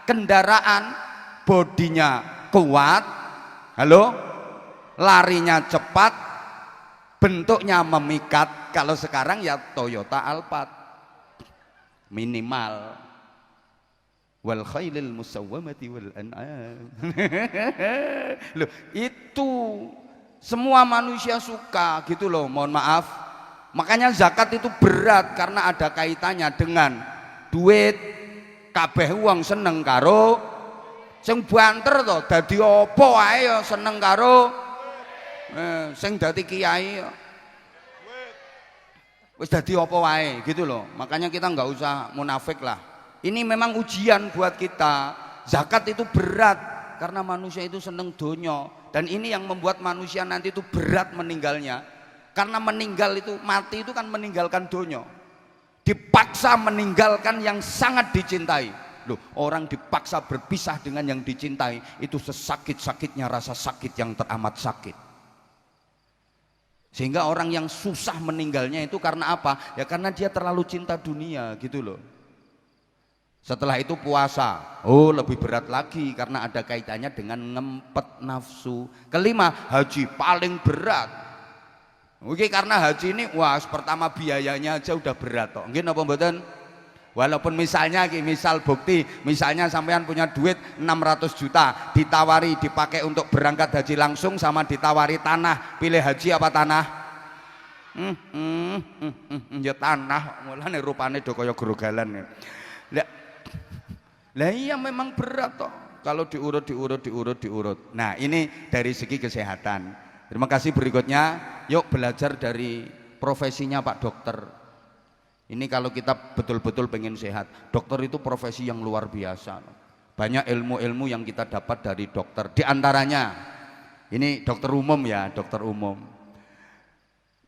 S1: Kendaraan bodinya kuat, halo, larinya cepat, bentuknya memikat. Kalau sekarang ya Toyota Alphard minimal. Wal khailil musawwamati wal an'am. Loh, itu semua manusia suka gitu loh, mohon maaf. Makanya zakat itu berat karena ada kaitannya dengan duit. Kabeh wong seneng karo sing banter to, dadi apa wae ya seneng karo sing dadi kiai ya wis dadi apa wae gitu loh. Makanya kita nggak usah munafik lah. Ini memang ujian buat kita. Zakat itu berat karena manusia itu seneng donya, dan ini yang membuat manusia nanti itu berat meninggalnya. Karena meninggal itu, mati itu kan meninggalkan donya, dipaksa meninggalkan yang sangat dicintai. Loh, orang dipaksa berpisah dengan yang dicintai itu sesakit-sakitnya rasa sakit yang teramat sakit. Sehingga orang yang susah meninggalnya itu karena apa? Ya karena dia terlalu cinta dunia gitu loh. Setelah itu puasa, oh lebih berat lagi karena ada kaitannya dengan ngempet nafsu. Kelima, haji paling berat. Oke, karena haji ini wah pertama biayanya aja udah berat toh. Nggih napa mboten? Walaupun misalnya misal bukti, misalnya sampean punya duit 600 juta, ditawari dipakai untuk berangkat haji langsung sama ditawari tanah, pilih haji apa tanah? Ya tanah, mulane rupane do kaya grogalan. Lah iya memang berat toh kalau diurut. Nah, ini dari segi kesehatan. Terima kasih. Berikutnya yuk belajar dari profesinya Pak Dokter. Ini kalau kita betul-betul pengen sehat, dokter itu profesi yang luar biasa. Banyak ilmu-ilmu yang kita dapat dari dokter. Di antaranya ini dokter umum ya, dokter umum.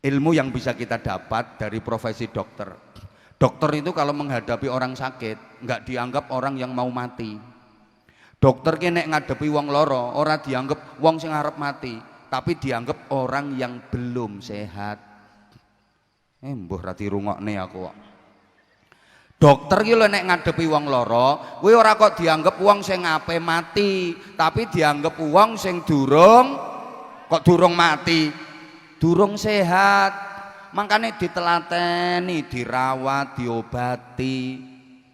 S1: Ilmu yang bisa kita dapat dari profesi dokter. Dokter itu kalau menghadapi orang sakit nggak dianggap orang yang mau mati. Dokter ki nek ngadepi wong loro ora dianggap wong sing arep mati, tapi dianggap orang yang belum sehat. Mbuh ra dirungokne aku kok. Dokter ki lho nek ngadepi wong loro, kuwi ora kok dianggap wong sing ape mati, tapi dianggap wong sing durung mati, durung sehat. Makanya ditelateni, dirawat, diobati,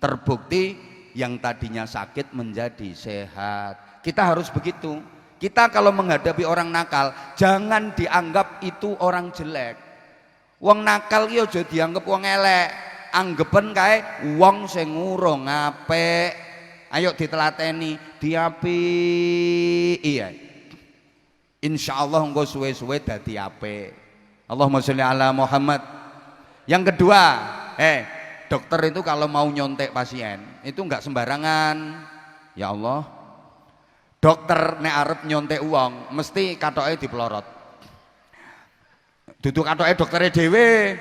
S1: terbukti yang tadinya sakit menjadi sehat. Kita harus begitu. Kita kalau menghadapi orang nakal, jangan dianggap itu orang jelek. Wong nakal ki aja dianggap wong elek, anggepen kae wong sing urung apik. Ayo ditelateni, diapik. Iya. Insyaallah engko suwe-suwe dadi apik. Allahumma sholli ala Muhammad. Yang kedua, dokter itu kalau mau nyontek pasien itu enggak sembarangan. Ya Allah, dokter nek arep nyontek uang mesti katoke dipelorot. Duduk katoke doktere dhewe.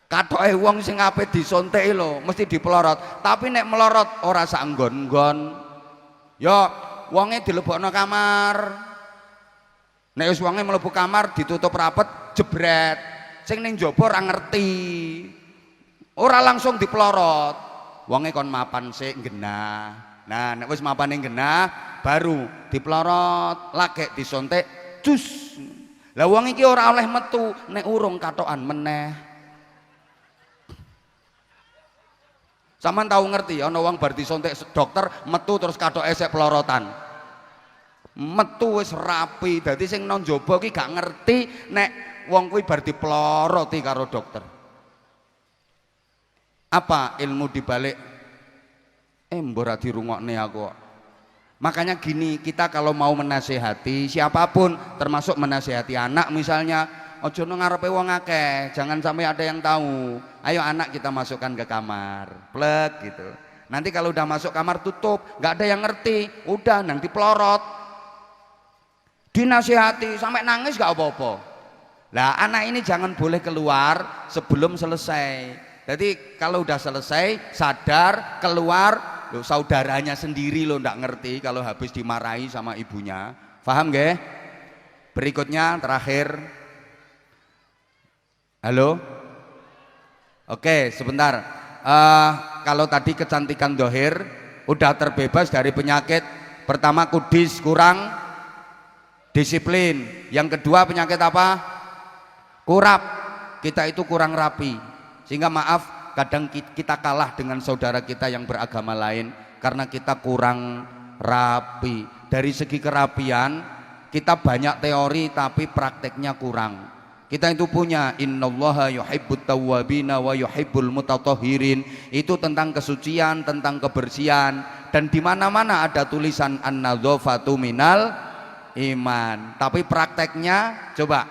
S1: Kathoke wong sing ape disonteki lho mesti dipelorot, tapi nek melorot ora sak nggon-nggon. Ya wonge dilebokno kamar. Nek wis wonge mlebu kamar ditutup rapet jebret. Sing ning njaba ora ngerti. Ora langsung dipelorot. Wonge kon mapan sik genah. Nah, nek wis mapane genah baru dipelorot, lagek disontek cus. Lah wong iki ora oleh metu nek urung katokan meneh. Sampeyan tahu ngerti ana wong bar disontek dokter metu terus kathok esek pelorotan. Metu wis rapi, dadi sing nang njaba ki gak ngerti nek wong kuwi bar dipeloroti karo dokter. Apa ilmu dibalik mbok ora dirungokne aku. Makanya gini, kita kalau mau menasehati siapapun, termasuk menasehati anak misalnya, ojo ngarepe wong akeh, jangan sampai ada yang tahu. Ayo anak kita masukkan ke kamar, plek gitu. Nanti kalau udah masuk kamar tutup, nggak ada yang ngerti, udah nanti pelorot. Dinasehati sampai nangis nggak apa-apa. Lah anak ini jangan boleh keluar sebelum selesai. Jadi kalau udah selesai sadar keluar, loh, saudaranya sendiri lo ndak ngerti kalau habis dimarahi sama ibunya. Paham nggih? Berikutnya terakhir. Halo? Oke, sebentar. Kalau tadi kecantikan dohir udah terbebas dari penyakit. Pertama kudis, kurang disiplin. Yang kedua penyakit apa? Kurap. Kita itu kurang rapi. Sehingga maaf, kadang kita kalah dengan saudara kita yang beragama lain karena kita kurang rapi. Dari segi kerapian kita banyak teori tapi prakteknya kurang. Kita itu punya innallaha yuhibbut tawwabina wa yuhibbul mutatahhirin. Itu tentang kesucian, tentang kebersihan, dan di mana-mana ada tulisan an-nadzafatu minal iman. Tapi prakteknya coba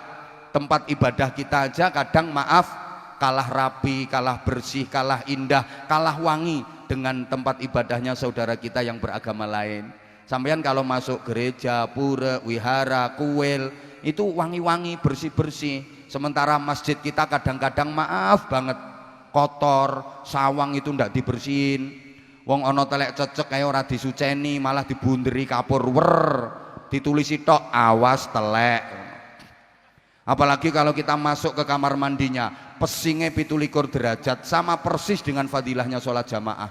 S1: tempat ibadah kita aja kadang maaf kalah rapi, kalah bersih, kalah indah, kalah wangi dengan tempat ibadahnya saudara kita yang beragama lain. Sampeyan kalau masuk gereja, pura, wihara, kuil itu wangi-wangi, bersih-bersih. Sementara masjid kita kadang-kadang maaf banget kotor, sawang itu ndak dibersihin. Wong ono telek cecek kayak ora disuceni, malah dibunderi kapur wer, ditulisi tok awas telek. Apalagi kalau kita masuk ke kamar mandinya, pesingnya 17 derajat, sama persis dengan fadilahnya sholat jamaah.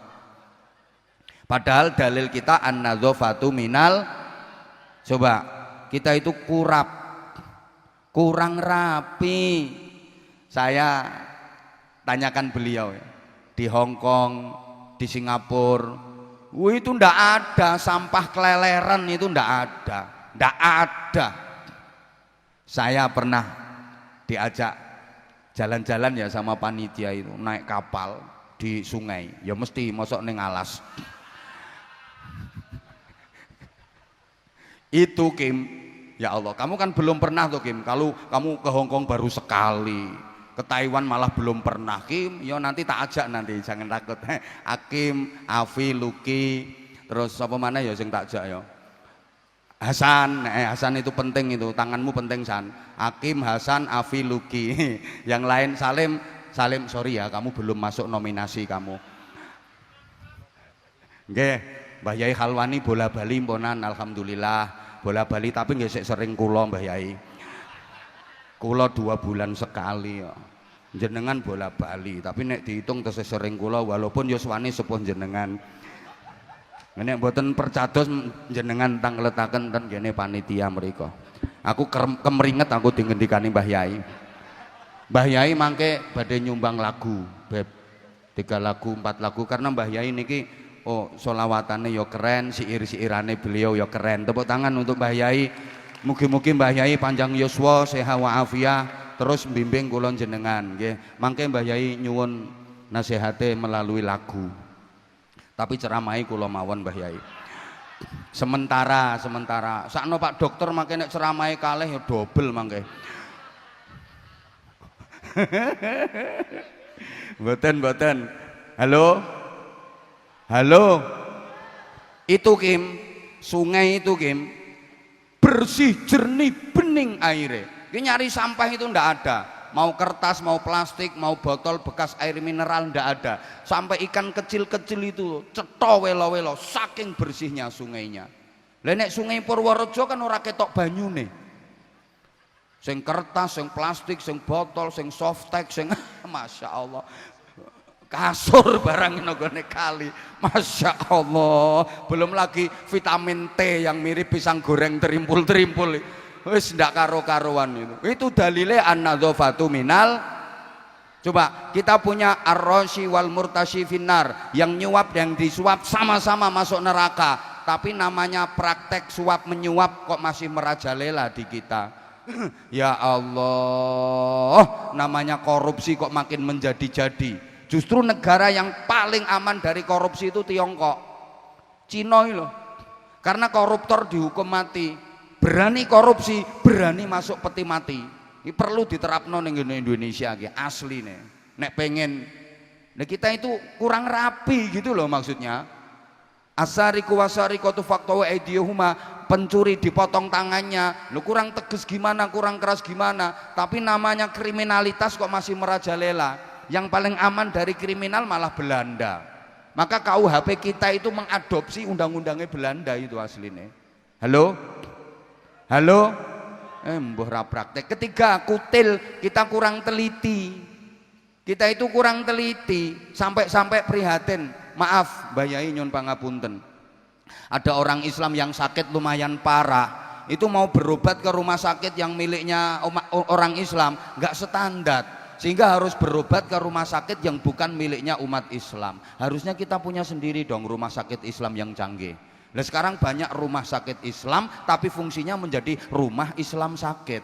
S1: Padahal dalil kita an-nadzafatu minal. Coba kita itu kurang rapi. Saya tanyakan beliau ya, di Hong Kong, di Singapura, itu ndak ada sampah keleleran, itu ndak ada. Saya pernah diajak jalan-jalan ya sama panitia itu, naik kapal di sungai, ya mesti mosok ning alas. Itu Kim, ya Allah, kamu kan belum pernah tuh Kim. Kalau kamu ke Hong Kong baru sekali, ke Taiwan malah belum pernah Kim. Ya nanti tak ajak nanti, jangan takut. Akim, Afi, Luki, terus apa mana ya sing tak ajak ya. Hasan, Hasan itu penting itu, tanganmu penting San. Akim, Hasan, Afi, Luki. Yang lain Salim, sorry ya, kamu belum masuk nominasi kamu. Nggih. Mbah Yai Khalwani bola bali mponan alhamdulillah bola bali, tapi nggih sik sering kula Mbah Yai. Kula 2 bulan sekali ya. Jenengan bola bali, tapi nek dihitung tesih sering kula walaupun ya suwane sepuh jenengan. Nek mboten percados jenengan tangletaken ten kene panitia mriku. Aku kemringet aku dingendikani Mbah Yai. Mbah Yai mangke badhe nyumbang lagu, Beb. 3 lagu, 4 lagu karena Mbah Yai niki sholawatane yo keren, siir-siirane beliau yo keren. Tepuk tangan untuk Mbah Yai. Mugi-mugi Mbah Yai panjang yuswa, sehat wa afiah, terus mbimbing kula jenengan nggih. Mangke Mbah Yai nyuwun nasihate melalui lagu. Tapi ceramahi kula mawon Mbah Yai. Sementara sakno Pak Dokter mangke nek ceramahi kalih ya dobel mangke. Mboten. Halo, itu Kim, sungai itu Kim, bersih, jernih, bening airnya. Nyari sampah itu ndak ada. mau kertas, mau plastik, mau botol bekas air mineral ndak ada. Sampai ikan kecil-kecil itu cetha welo-welo saking bersihnya sungainya. Lah nek sungai Purworejo kan ora ketok banyune. Sing kertas, sing plastik, sing botol, sing softtek, sing Masya Allah kasur barang nggone kali, Masya Allah. Belum lagi vitamin T yang mirip pisang goreng terimpul-terimpul, wis ndak karo-karuan itu dalile an-nadzafatu minal. Coba kita punya ar-rashi wal murtashi finnar, yang nyuap dan disuap sama-sama masuk neraka, tapi namanya praktek suap menyuap kok masih merajalela di kita. Ya Allah, namanya korupsi kok makin menjadi-jadi. Justru negara yang paling aman dari korupsi itu Tiongkok, Cina loh. Karena koruptor dihukum mati, berani korupsi, berani masuk peti mati. Ini perlu diterapno ning Indonesia iki asli nih. Nek pengen, nah kita itu kurang rapi gitu loh maksudnya. Asariku wasarikatu faqtu aydiyuhuma, pencuri dipotong tangannya. Lu kurang tegas gimana, kurang keras gimana, tapi namanya kriminalitas kok masih merajalela. Yang paling aman dari kriminal malah Belanda. Maka KUHP kita itu mengadopsi undang-undangnya Belanda itu aslinya. Halo? Halo? Mbuh ra praktek. Ketiga, kutil, kita kurang teliti. Kita itu kurang teliti sampai prihatin. Maaf, bayai nyun pangapunten. Ada orang Islam yang sakit lumayan parah, itu mau berobat ke rumah sakit yang miliknya orang Islam, nggak standar. Sehingga harus berobat ke rumah sakit yang bukan miliknya umat Islam. Harusnya kita punya sendiri dong rumah sakit Islam yang canggih. Nah sekarang banyak rumah sakit Islam tapi fungsinya menjadi rumah Islam sakit.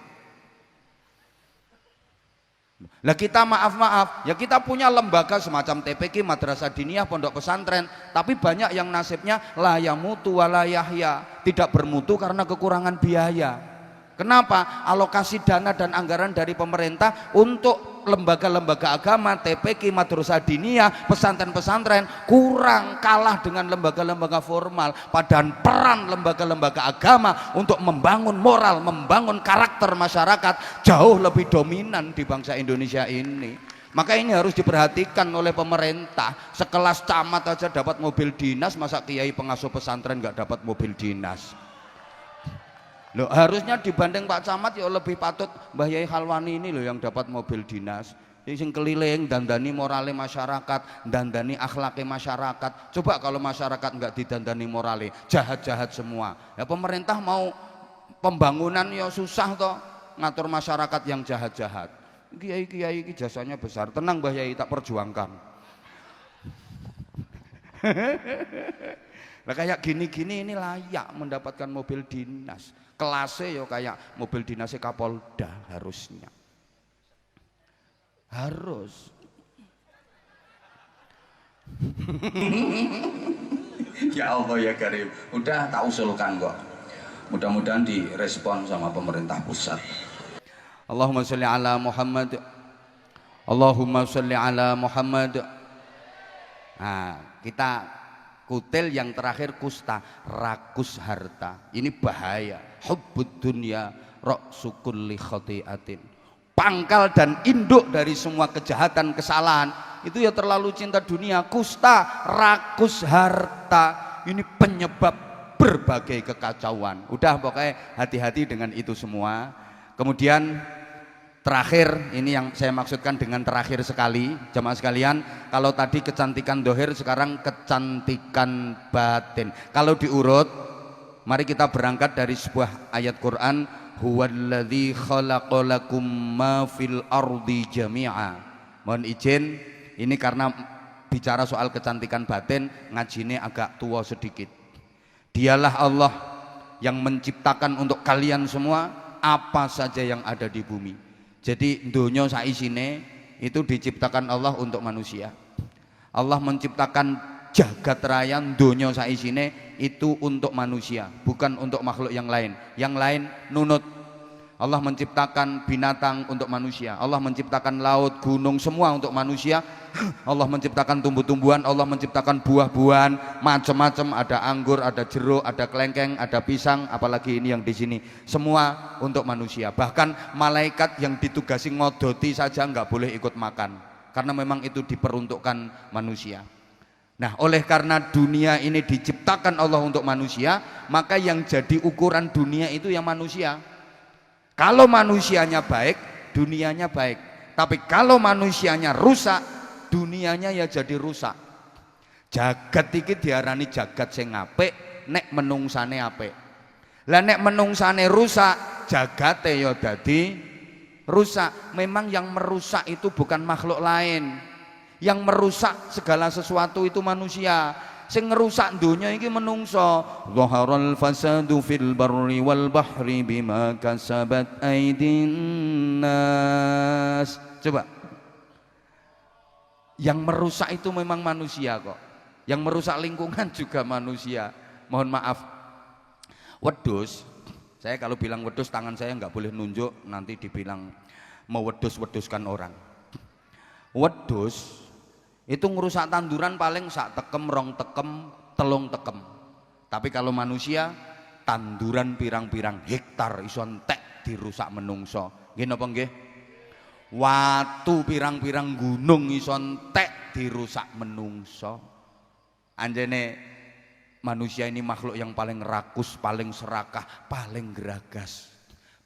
S1: Lah kita maaf ya, kita punya lembaga semacam TPQ, Madrasah Diniyah, pondok pesantren, tapi banyak yang nasibnya la yamutu wa la yahya, tidak bermutu karena kekurangan biaya. Kenapa? Alokasi dana dan anggaran dari pemerintah untuk lembaga-lembaga agama, TPQ, Madrasah Diniyah, pesantren-pesantren kurang, kalah dengan lembaga-lembaga formal. Padahal peran lembaga-lembaga agama untuk membangun moral, membangun karakter masyarakat jauh lebih dominan di bangsa Indonesia ini. Maka ini harus diperhatikan oleh pemerintah. Sekelas camat aja dapat mobil dinas, masa kiai pengasuh pesantren nggak dapat mobil dinas? Loh, harusnya dibanding Pak Camat ya lebih patut Mbah Yai Khalwani ini loh yang dapat mobil dinas. Sing keliling dandani morale masyarakat, dandani akhlake masyarakat. Coba kalau masyarakat nggak didandani morale, jahat-jahat semua. Ya pemerintah mau pembangunan ya susah toh, ngatur masyarakat yang jahat-jahat. Kiai-kiai ini jasanya besar. Tenang Mbah Yai, tak perjuangkan. Nah kayak gini-gini ini layak mendapatkan mobil dinas. Kelasnya ya kayak mobil dinasnya Kapolda harusnya. Harus. Ya Allah ya Karim, udah tak usulkan kok. Mudah-mudahan direspon sama pemerintah pusat. Allahumma sholli ala Muhammad. Allahumma sholli ala Muhammad. Nah, kita kutil yang terakhir kusta, rakus harta. Ini bahaya. Hubbud dunya ra'su kulli khati'atin. Pangkal dan induk dari semua kejahatan, kesalahan itu ya terlalu cinta dunia. Kusta, rakus harta, ini penyebab berbagai kekacauan. Udah pokoknya hati-hati dengan itu semua. Kemudian terakhir, ini yang saya maksudkan dengan terakhir sekali, jamaah sekalian, kalau tadi kecantikan dohir, sekarang kecantikan batin. Kalau diurut, mari kita berangkat dari sebuah ayat Quran, huwallazi khalaqalakum ma fil ardi jami'a. Mohon izin, ini karena bicara soal kecantikan batin, ngajine agak tua sedikit. Dialah Allah yang menciptakan untuk kalian semua apa saja yang ada di bumi. Jadi dunia saisine itu diciptakan Allah untuk manusia. Allah menciptakan jagat raya dunia saisine itu untuk manusia, bukan untuk makhluk yang lain. Yang lain nunut. Allah menciptakan binatang untuk manusia, Allah menciptakan laut, gunung, semua untuk manusia. Allah menciptakan tumbuh-tumbuhan, Allah menciptakan buah-buahan macam-macam, ada anggur, ada jeruk, ada kelengkeng, ada pisang, apalagi ini yang di sini, semua untuk manusia. Bahkan malaikat yang ditugasi ngodoti saja nggak boleh ikut makan, karena memang itu diperuntukkan manusia. Nah, oleh karena dunia ini diciptakan Allah untuk manusia, maka yang jadi ukuran dunia itu yang manusia. Kalau manusianya baik, dunianya baik. Tapi kalau manusianya rusak, dunianya ya jadi rusak. Jagat iki diarani jagat sing apik, nek menungsane apik. Lah nek menungsane rusak, jagate ya dadi rusak. Memang yang merusak itu bukan makhluk lain. Yang merusak segala sesuatu itu manusia. Sing ngerusak dunia iki menungso. Zaharal fasadu fil barri wal bahri bima kasabat aydin nas. Coba. Yang merusak itu memang manusia kok. Yang merusak lingkungan juga manusia. Mohon maaf. Wedhus, saya kalau bilang wedhus tangan saya nggak boleh nunjuk, nanti dibilang mewedus-weduskan orang. Wedhus itu ngerusak tanduran paling sak tekem, rong tekem, telung tekem. Tapi kalau manusia, tanduran pirang-pirang hektar iso entek dirusak menungso. Nggih napa nggih? Watu pirang-pirang gunung iso entek dirusak menungso. Anjene manusia ini makhluk yang paling rakus, paling serakah, paling geragas.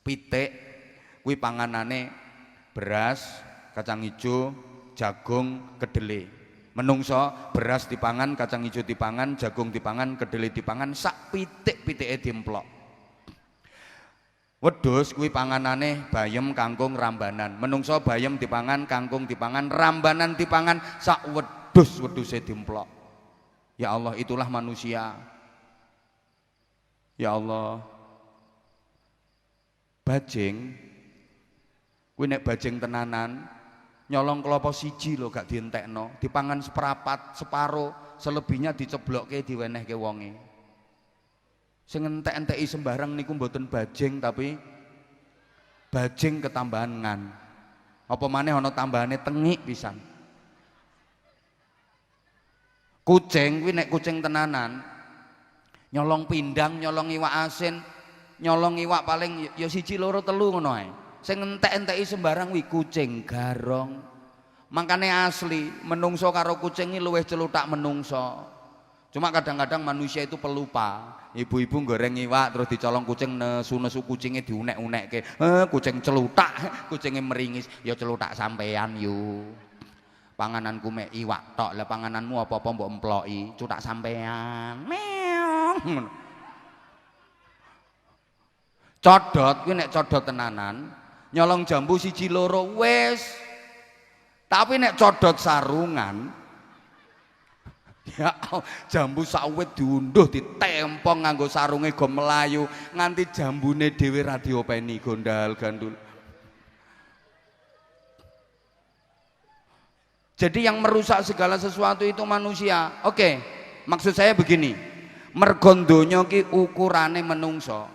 S1: Pitik kuwi panganane beras, kacang hijau, jagung, kedele. Menungso beras dipangan, kacang hijau dipangan, jagung dipangan, kedele dipangan, sak pitik-pitike dimplok. Wedhus kuwi panganane bayem, kangkung, rambanan. Menungso bayem dipangan, kangkung dipangan, rambanan dipangan, sak wedhus-wedhuse dimplok. Ya Allah, itulah manusia. Ya Allah. Bajing kuwi nek bajing tenanan nyolong klopo siji lho gak dientekno, dipangan seperapat, separo, selebihnya diceblokke diwenehke wonge. Sing entek-enteki sembarang niku mboten bajing tapi bajing ketambahan ngan. Apa maneh ana tambahane tengik pisan. Kucing kuwi nek kucing tenanan nyolong pindang, nyolong iwak asin, nyolong iwak paling ya siji loro telu ngono ae. Sing entek-enteki sembarang kuwi kucing garong. Makane asli menungso karo kucing iki luwih celutak menungso. Cuma kadang-kadang manusia itu pelupa. Ibu-ibu goreng iwak terus dicolong kucing, nesu-nesu kucingnya diunek-unekke. Kucing celutak, kucingnya meringis. Ya celutak sampean yu. Pangananku mek iwak tok, lah pangananmu apa-apa mbok emploki, cutak sampean. Meong. Codot kuwi nek codot tenanan, nyolong jambu siji loro wis. Tapi nek codot sarungan, ya jambu sawit diunduh ditempong nganggo sarunge go melayu nganti jambune dhewe ra diopeni gondal gandul. Jadi yang merusak segala sesuatu itu manusia. Oke, maksud saya begini, mergo donya ki ukurane menungso.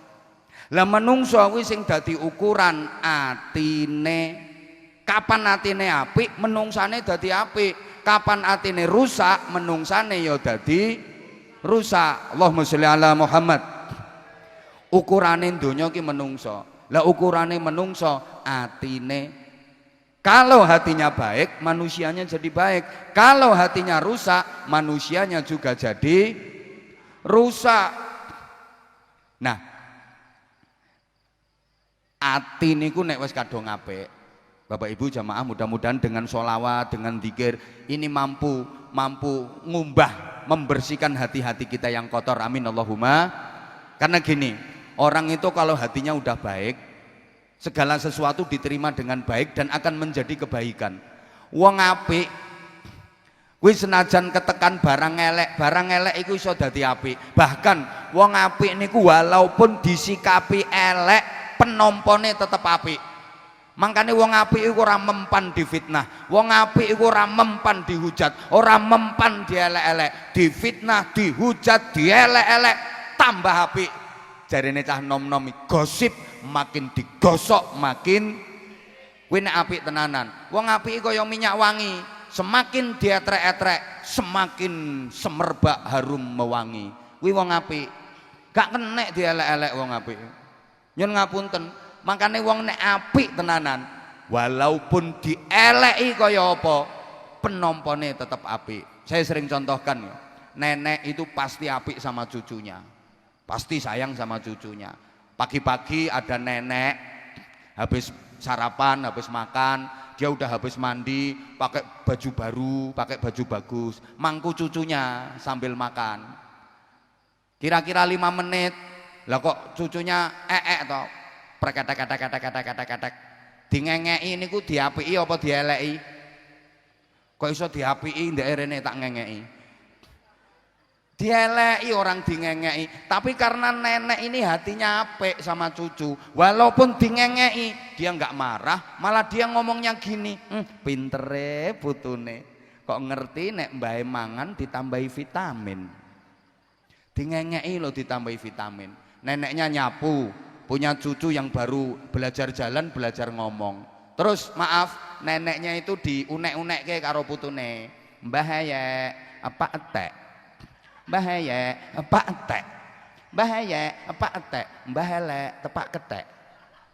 S1: Lah menungso kuwi sing dadi ukuran atine. Kapan atine apik, menungsane dadi apik. Kapan atine rusak, menungsane ya dadi rusak. Allahumma sholli ala Muhammad. Ukurane donya ki menungso. Lah ukurane menungso atine. Kalau hatinya baik, manusianya jadi baik. Kalau hatinya rusak, manusianya juga jadi rusak. Nah, ati niku nek wis kadung apik, Bapak Ibu jamaah, mudah-mudahan dengan sholawat, dengan zikir ini mampu ngubah, membersihkan hati-hati kita yang kotor. Amin Allahumma. Karena gini, orang itu kalau hatinya udah baik, segala sesuatu diterima dengan baik dan akan menjadi kebaikan. Wong apik kuwi senajan ketekan barang elek iku iso dadi apik. Bahkan wong apik niku walaupun disikapi elek, penompone tetep apik. Mangkane wong apik iku ora mempan difitnah, wong apik iku ora mempan dihujat, ora mempan dielek-elek, difitnah, dihujat, dielek-elek, tambah apik. Jarene cah nom-nom gosip makin digosok makin kuwi nek apik tenanan. Wong apik kaya minyak wangi, semakin dietrek-etrek semakin semerbak harum mewangi. Kuwi wong apik. Gak kenek dielek-elek wong apik. Nyun ngapunten, makane wong nek apik tenanan, walaupun dieleki kaya apa, penompone tetap apik. Saya sering contohkan ya. Nenek itu pasti apik sama cucunya, pasti sayang sama cucunya. Pagi-pagi ada nenek habis sarapan, habis makan, dia udah habis mandi, pakai baju baru, pakai baju bagus, mangku cucunya sambil makan. Kira-kira 5 menit, lah kok cucunya toh, preketek-ketek-ketek-ketek-ketek, dingengei niku diapiki apa dieleki? Kok iso diapiki ndek rene tak ngengei? Dieleki orang dingengei, tapi karena nenek ini hatinya apik sama cucu, walaupun dingengei dia nggak marah, malah dia ngomongnya gini, pintere putune, kok ngerti nek mbae mangan ditambahi vitamin. Dingengei lo ditambahi vitamin. Neneknya nyapu, punya cucu yang baru belajar jalan, belajar ngomong. Terus maaf, neneknya itu diunek-unekke karo putune, mbah ya apa etek? Bahaya apa entek, bahaya apa entek, mbah elek tepak ketek,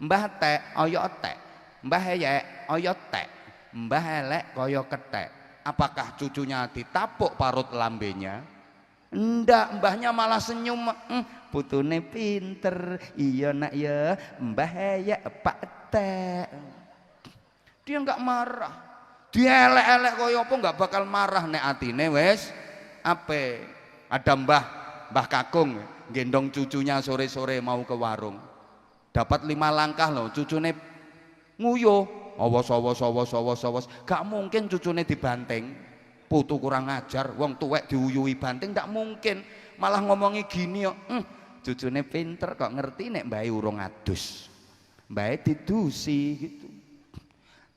S1: mbah tek oyo etek, bahaya oyo tek, mbah elek koyo ketek. Apakah cucunya ditapuk parut lambenya? Ndak, mbahnya malah senyum. Putune pinter, iya nak ya, mbah ya apa etek. Dia nggak marah, dia elek-elek koyo apa nggak bakal marah nek atine wes ape. Ada mbah kakung gendong cucunya sore-sore mau ke warung, dapat 5 langkah loh, cucune nguyuh, awas, gak mungkin cucune dibanting, putu kurang ajar, wong tuwek diuyuhi banting, gak mungkin, malah ngomongi gini yo, cucune pinter kok ngerti nek mbae urung adus, mbae didusi gitu.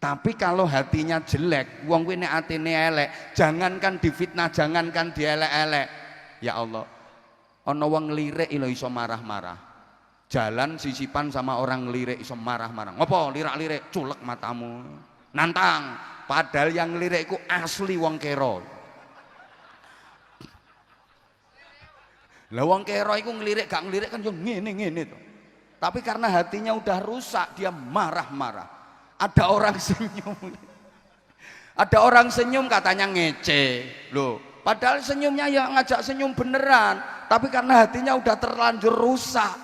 S1: Tapi kalau hatinya jelek, wong kuwi nek atine elek, jangankan difitnah, jangankan dielek-elek. Ya Allah, ono wong ngelirik ilo iso marah-marah. Jalan sisipan sama orang ngelirik iso marah-marah. Ngopo lirak-lirik, culek matamu. Nantang, padahal yang ngelirik iku asli wong kero. Lah wong kero iku ngelirik gak ngelirik kan yo ngene-ngene to. Tapi karena hatinya udah rusak, dia marah-marah. Ada orang senyum. Ada orang senyum katanya ngece. Loh, padahal senyumnya ya ngajak senyum beneran, tapi karena hatinya udah terlanjur rusak.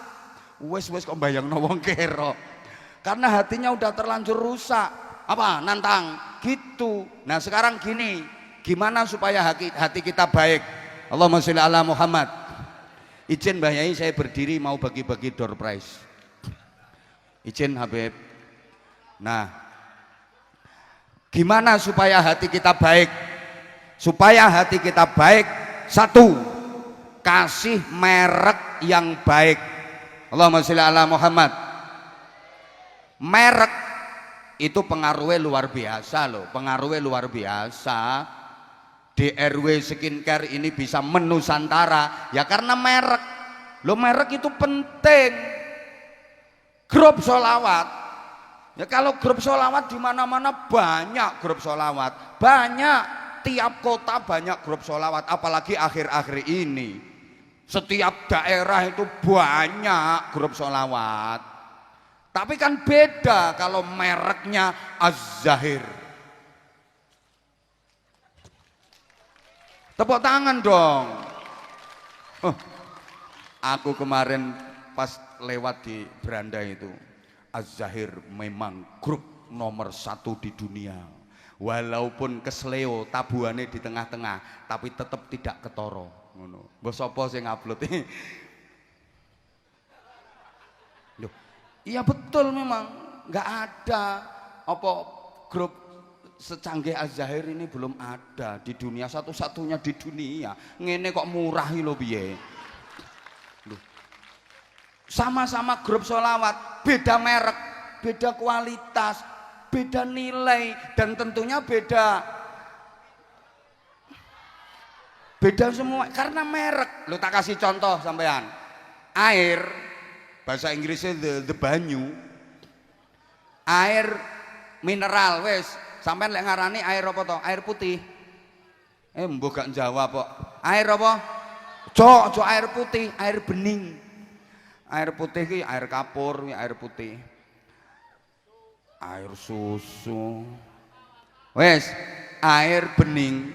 S1: Wes kok bayangno wong kero. Karena hatinya udah terlanjur rusak. Apa? Nantang gitu. Nah, sekarang gini, gimana supaya hati kita baik? Allahumma sholli ala Muhammad. Izin Mbah Yai saya berdiri mau bagi-bagi door prize. Izin Habib. Nah, gimana supaya hati kita baik? Supaya hati kita baik, 1, kasih merek yang baik. Allahumma sholli ala Muhammad. Merek itu pengaruhnya luar biasa loh, pengaruhnya luar biasa. DRW Skincare ini bisa menusantara ya karena merek. Lo merek itu penting. Grup sholawat, ya kalau grup sholawat di mana-mana banyak grup sholawat, banyak. Tiap kota banyak grup sholawat, apalagi akhir-akhir ini setiap daerah itu banyak grup sholawat. Tapi kan beda kalau mereknya Az-Zahir. Tepuk tangan dong. Aku kemarin pas lewat di beranda itu, Az-Zahir memang grup nomor 1 di dunia. Walaupun kesleo tabuane di tengah-tengah, tapi tetap tidak ketoro. Ngono. Mbok sapa sing ngupload? Loh, iya betul memang nggak ada apa grup secanggih Az-Zahir ini belum ada di dunia, satu-satunya di dunia. Ngene kok murah lho piye? Sama-sama grup sholawat, beda merek, beda kualitas, beda nilai, dan tentunya beda semua karena merek. Lo tak kasih contoh sampean, air bahasa Inggrisnya the banyu. Air mineral wes. Sampean lek ngarani air apa to? Air putih. Mbok gak jawab kok. Air apa? Cok air putih, air bening. Air putih ki air kapur, air putih. Air susu. Wes, air bening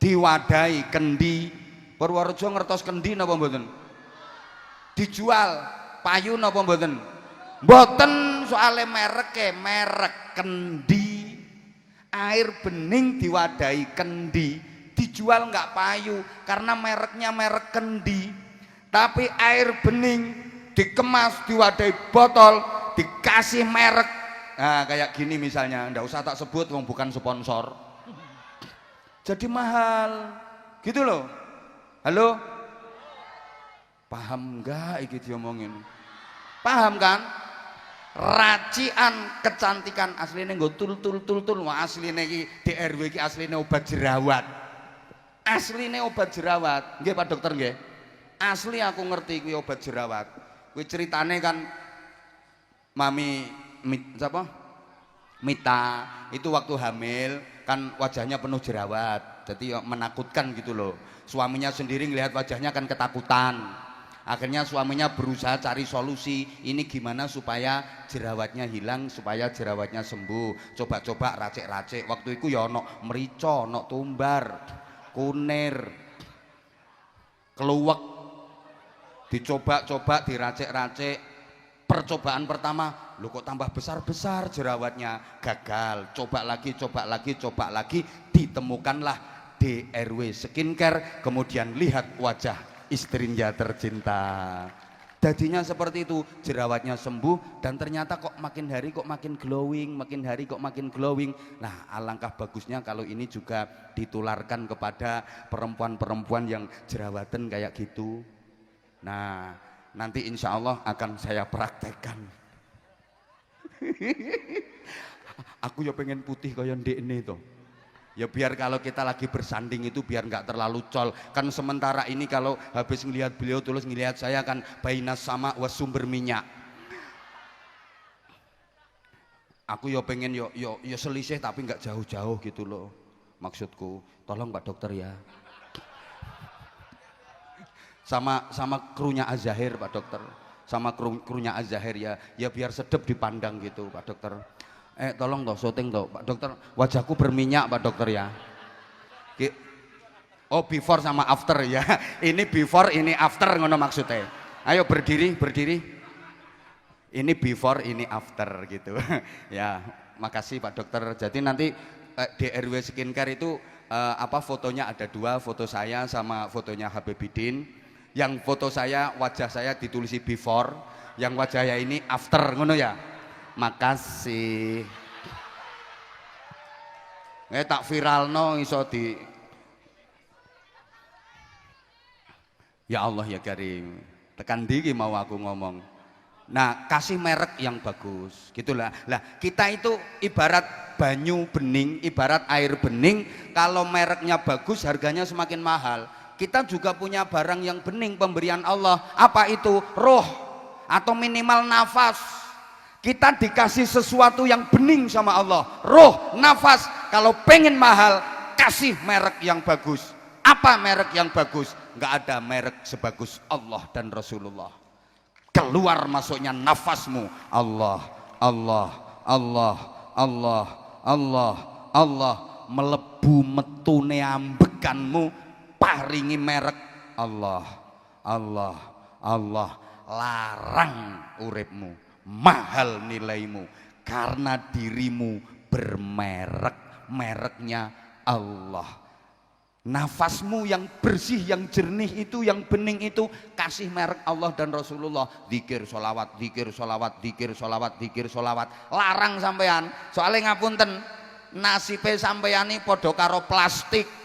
S1: diwadahi kendi. Purworejo ngertos kendi napa mboten? Dijual payu napa mboten? Mboten, soale mereke merek kendi. Air bening diwadahi kendi, dijual nggak payu karena mereknya merek kendi. Tapi air bening dikemas diwadahi botol, dikasih merek. Nah kayak gini misalnya, nggak usah tak sebut wong bukan sponsor. Jadi mahal gitu loh. Halo, paham nggak iki diomongin? Paham kan? Racian kecantikan aslinya nggo tul wah aslinya iki DRW iki aslinya obat jerawat. Aslinya obat jerawat. Nggih Pak Dokter nggih. Asli aku ngerti kuwi obat jerawat. Kuwi ceritane kan siapa? Mita itu waktu hamil kan wajahnya penuh jerawat. Jadi menakutkan gitu loh. Suaminya sendiri ngelihat wajahnya kan ketakutan. Akhirnya suaminya berusaha cari solusi, ini gimana supaya jerawatnya hilang, supaya jerawatnya sembuh. Coba-coba racik-racik. Waktu itu ya ono merica, ono tumbar, kunir, keluwek. Dicoba-coba, diracik-racik. Percobaan pertama, lo kok tambah besar-besar jerawatnya. Gagal. Coba lagi, coba lagi, coba lagi. Ditemukanlah DRW Skincare. Kemudian lihat wajah istrinya tercinta. Jadinya seperti itu, jerawatnya sembuh dan ternyata kok makin hari kok makin glowing, makin hari kok makin glowing. Nah, alangkah bagusnya kalau ini juga ditularkan kepada perempuan-perempuan yang jerawatan kayak gitu. Nah, nanti insya Allah akan saya praktekkan. Aku ya pengen putih kaya ndekne to. Ya biar kalau kita lagi bersanding itu biar nggak terlalu col. Kan sementara ini kalau habis ngelihat beliau tulus ngelihat saya kan bainas sama was sumber minyak. Aku ya pengen yo selisih tapi nggak jauh-jauh gitu loh. Maksudku, tolong Pak Dokter ya. Sama krunya Az-Zahir Pak Dokter. Sama krunya Az-Zahir ya. Ya biar sedep dipandang gitu Pak Dokter. Tolong toh syuting toh Pak Dokter, wajahku berminyak Pak Dokter ya. Oh before sama after ya. Ini before ini after ngono maksudnya. Ayo berdiri. Ini before ini after gitu. Ya makasih Pak Dokter. Jadi nanti DRW Skincare itu fotonya ada dua, foto saya sama fotonya Habibidin. Yang foto saya wajah saya ditulisi before, yang wajah saya ini after ngono ya. Makasih. Tak viralno iso di. Ya Allah ya Karim. Tekan diki mau aku ngomong. Nah, kasih merek yang bagus, gitulah. Lah, kita itu ibarat banyu bening, ibarat air bening, kalau mereknya bagus harganya semakin mahal. Kita juga punya barang yang bening pemberian Allah. Apa itu? Roh atau minimal nafas. Kita dikasih sesuatu yang bening sama Allah, roh, nafas. Kalau pengen mahal, kasih merek yang bagus. Apa merek yang bagus? Nggak ada merek sebagus Allah dan Rasulullah. Keluar masuknya nafasmu, Allah, Allah, Allah, Allah, Allah, Allah. Melebu metune ambekanmu, paringi merek Allah, Allah, Allah. Larang uripmu, mahal nilaimu karena dirimu bermerek, mereknya Allah. Nafasmu yang bersih, yang jernih itu, yang bening itu, kasih merek Allah dan Rasulullah. Zikir, sholawat, zikir, sholawat, zikir, sholawat, zikir, sholawat. Larang sampean, soalnya ngapunten, nasibe sampean ini podo karo plastik.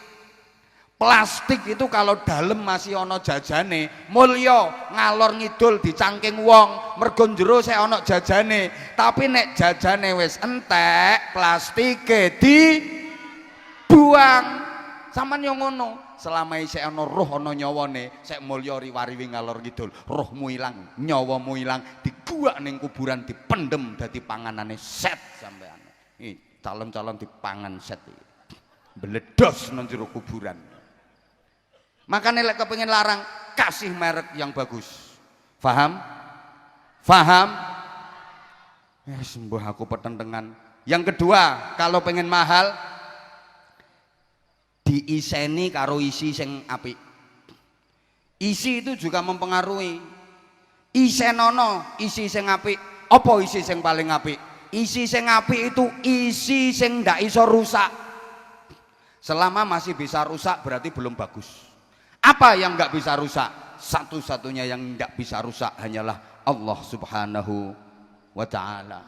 S1: Plastik itu kalau dalam masih ono jajane, mulya ngalor ngidul dicangking wong, mergo njero saya ono jajane. Tapi nek jajane wis entek, plastike dibuang. Sampeyan yo ngono. Selama isih ana roh ana nyawane, sek mulya riwariwi ngalor kidul, rohmu ilang, nyawamu ilang, diguak ning kuburan dipendem dadi panganane set sampean. Iki calon-calon dipangan set iki. Beledos nang jero kuburan. Makane lek kepengin larang, kasih merek yang bagus. Faham? Faham? Ya sembuh aku petentengan. Yang kedua, kalau pengen mahal diiseni karo isi sing apik. Isi itu juga mempengaruhi. Isenono isi sing apik. Apa isi sing paling apik? Isi sing apik itu isi sing ndak iso rusak. Selama masih bisa rusak berarti belum bagus. Apa yang nggak bisa rusak? Satu-satunya yang nggak bisa rusak hanyalah Allah Subhanahu wa ta'ala.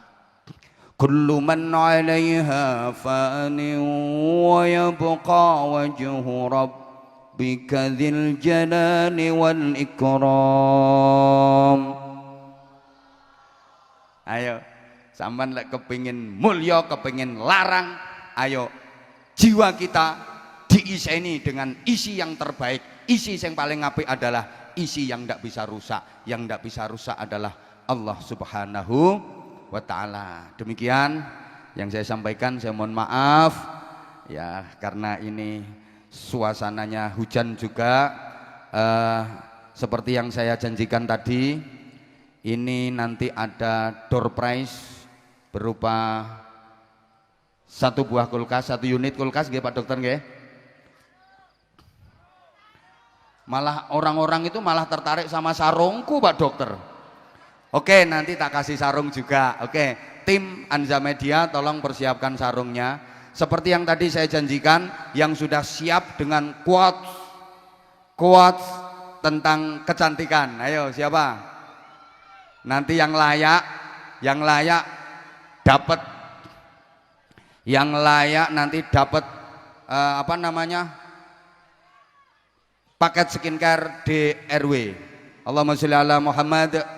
S1: Kullu man 'alaiha fanin wa yabqa wajhu rabbika dzil jalali wal ikram. Ayo, sampean lek kepengin mulya, kepengin larang, ayo jiwa kita diiseni dengan isi yang terbaik. Isi yang paling apik adalah isi yang tidak bisa rusak. Yang tidak bisa rusak adalah Allah Subhanahu wa ta'ala. Demikian yang saya sampaikan. Saya mohon maaf ya karena ini suasananya hujan juga. Seperti yang saya janjikan tadi, ini nanti ada door prize berupa 1 buah kulkas, 1 unit kulkas nggih Pak Dokter nggih. Malah orang-orang itu malah tertarik sama sarungku Pak Dokter. Oke, nanti tak kasih sarung juga. Oke, tim Anza Media tolong persiapkan sarungnya. Seperti yang tadi saya janjikan, yang sudah siap dengan quotes tentang kecantikan. Ayo siapa? Nanti yang layak dapat, yang layak nanti dapat paket skincare DRW. Allahumma sholli ala Muhammad.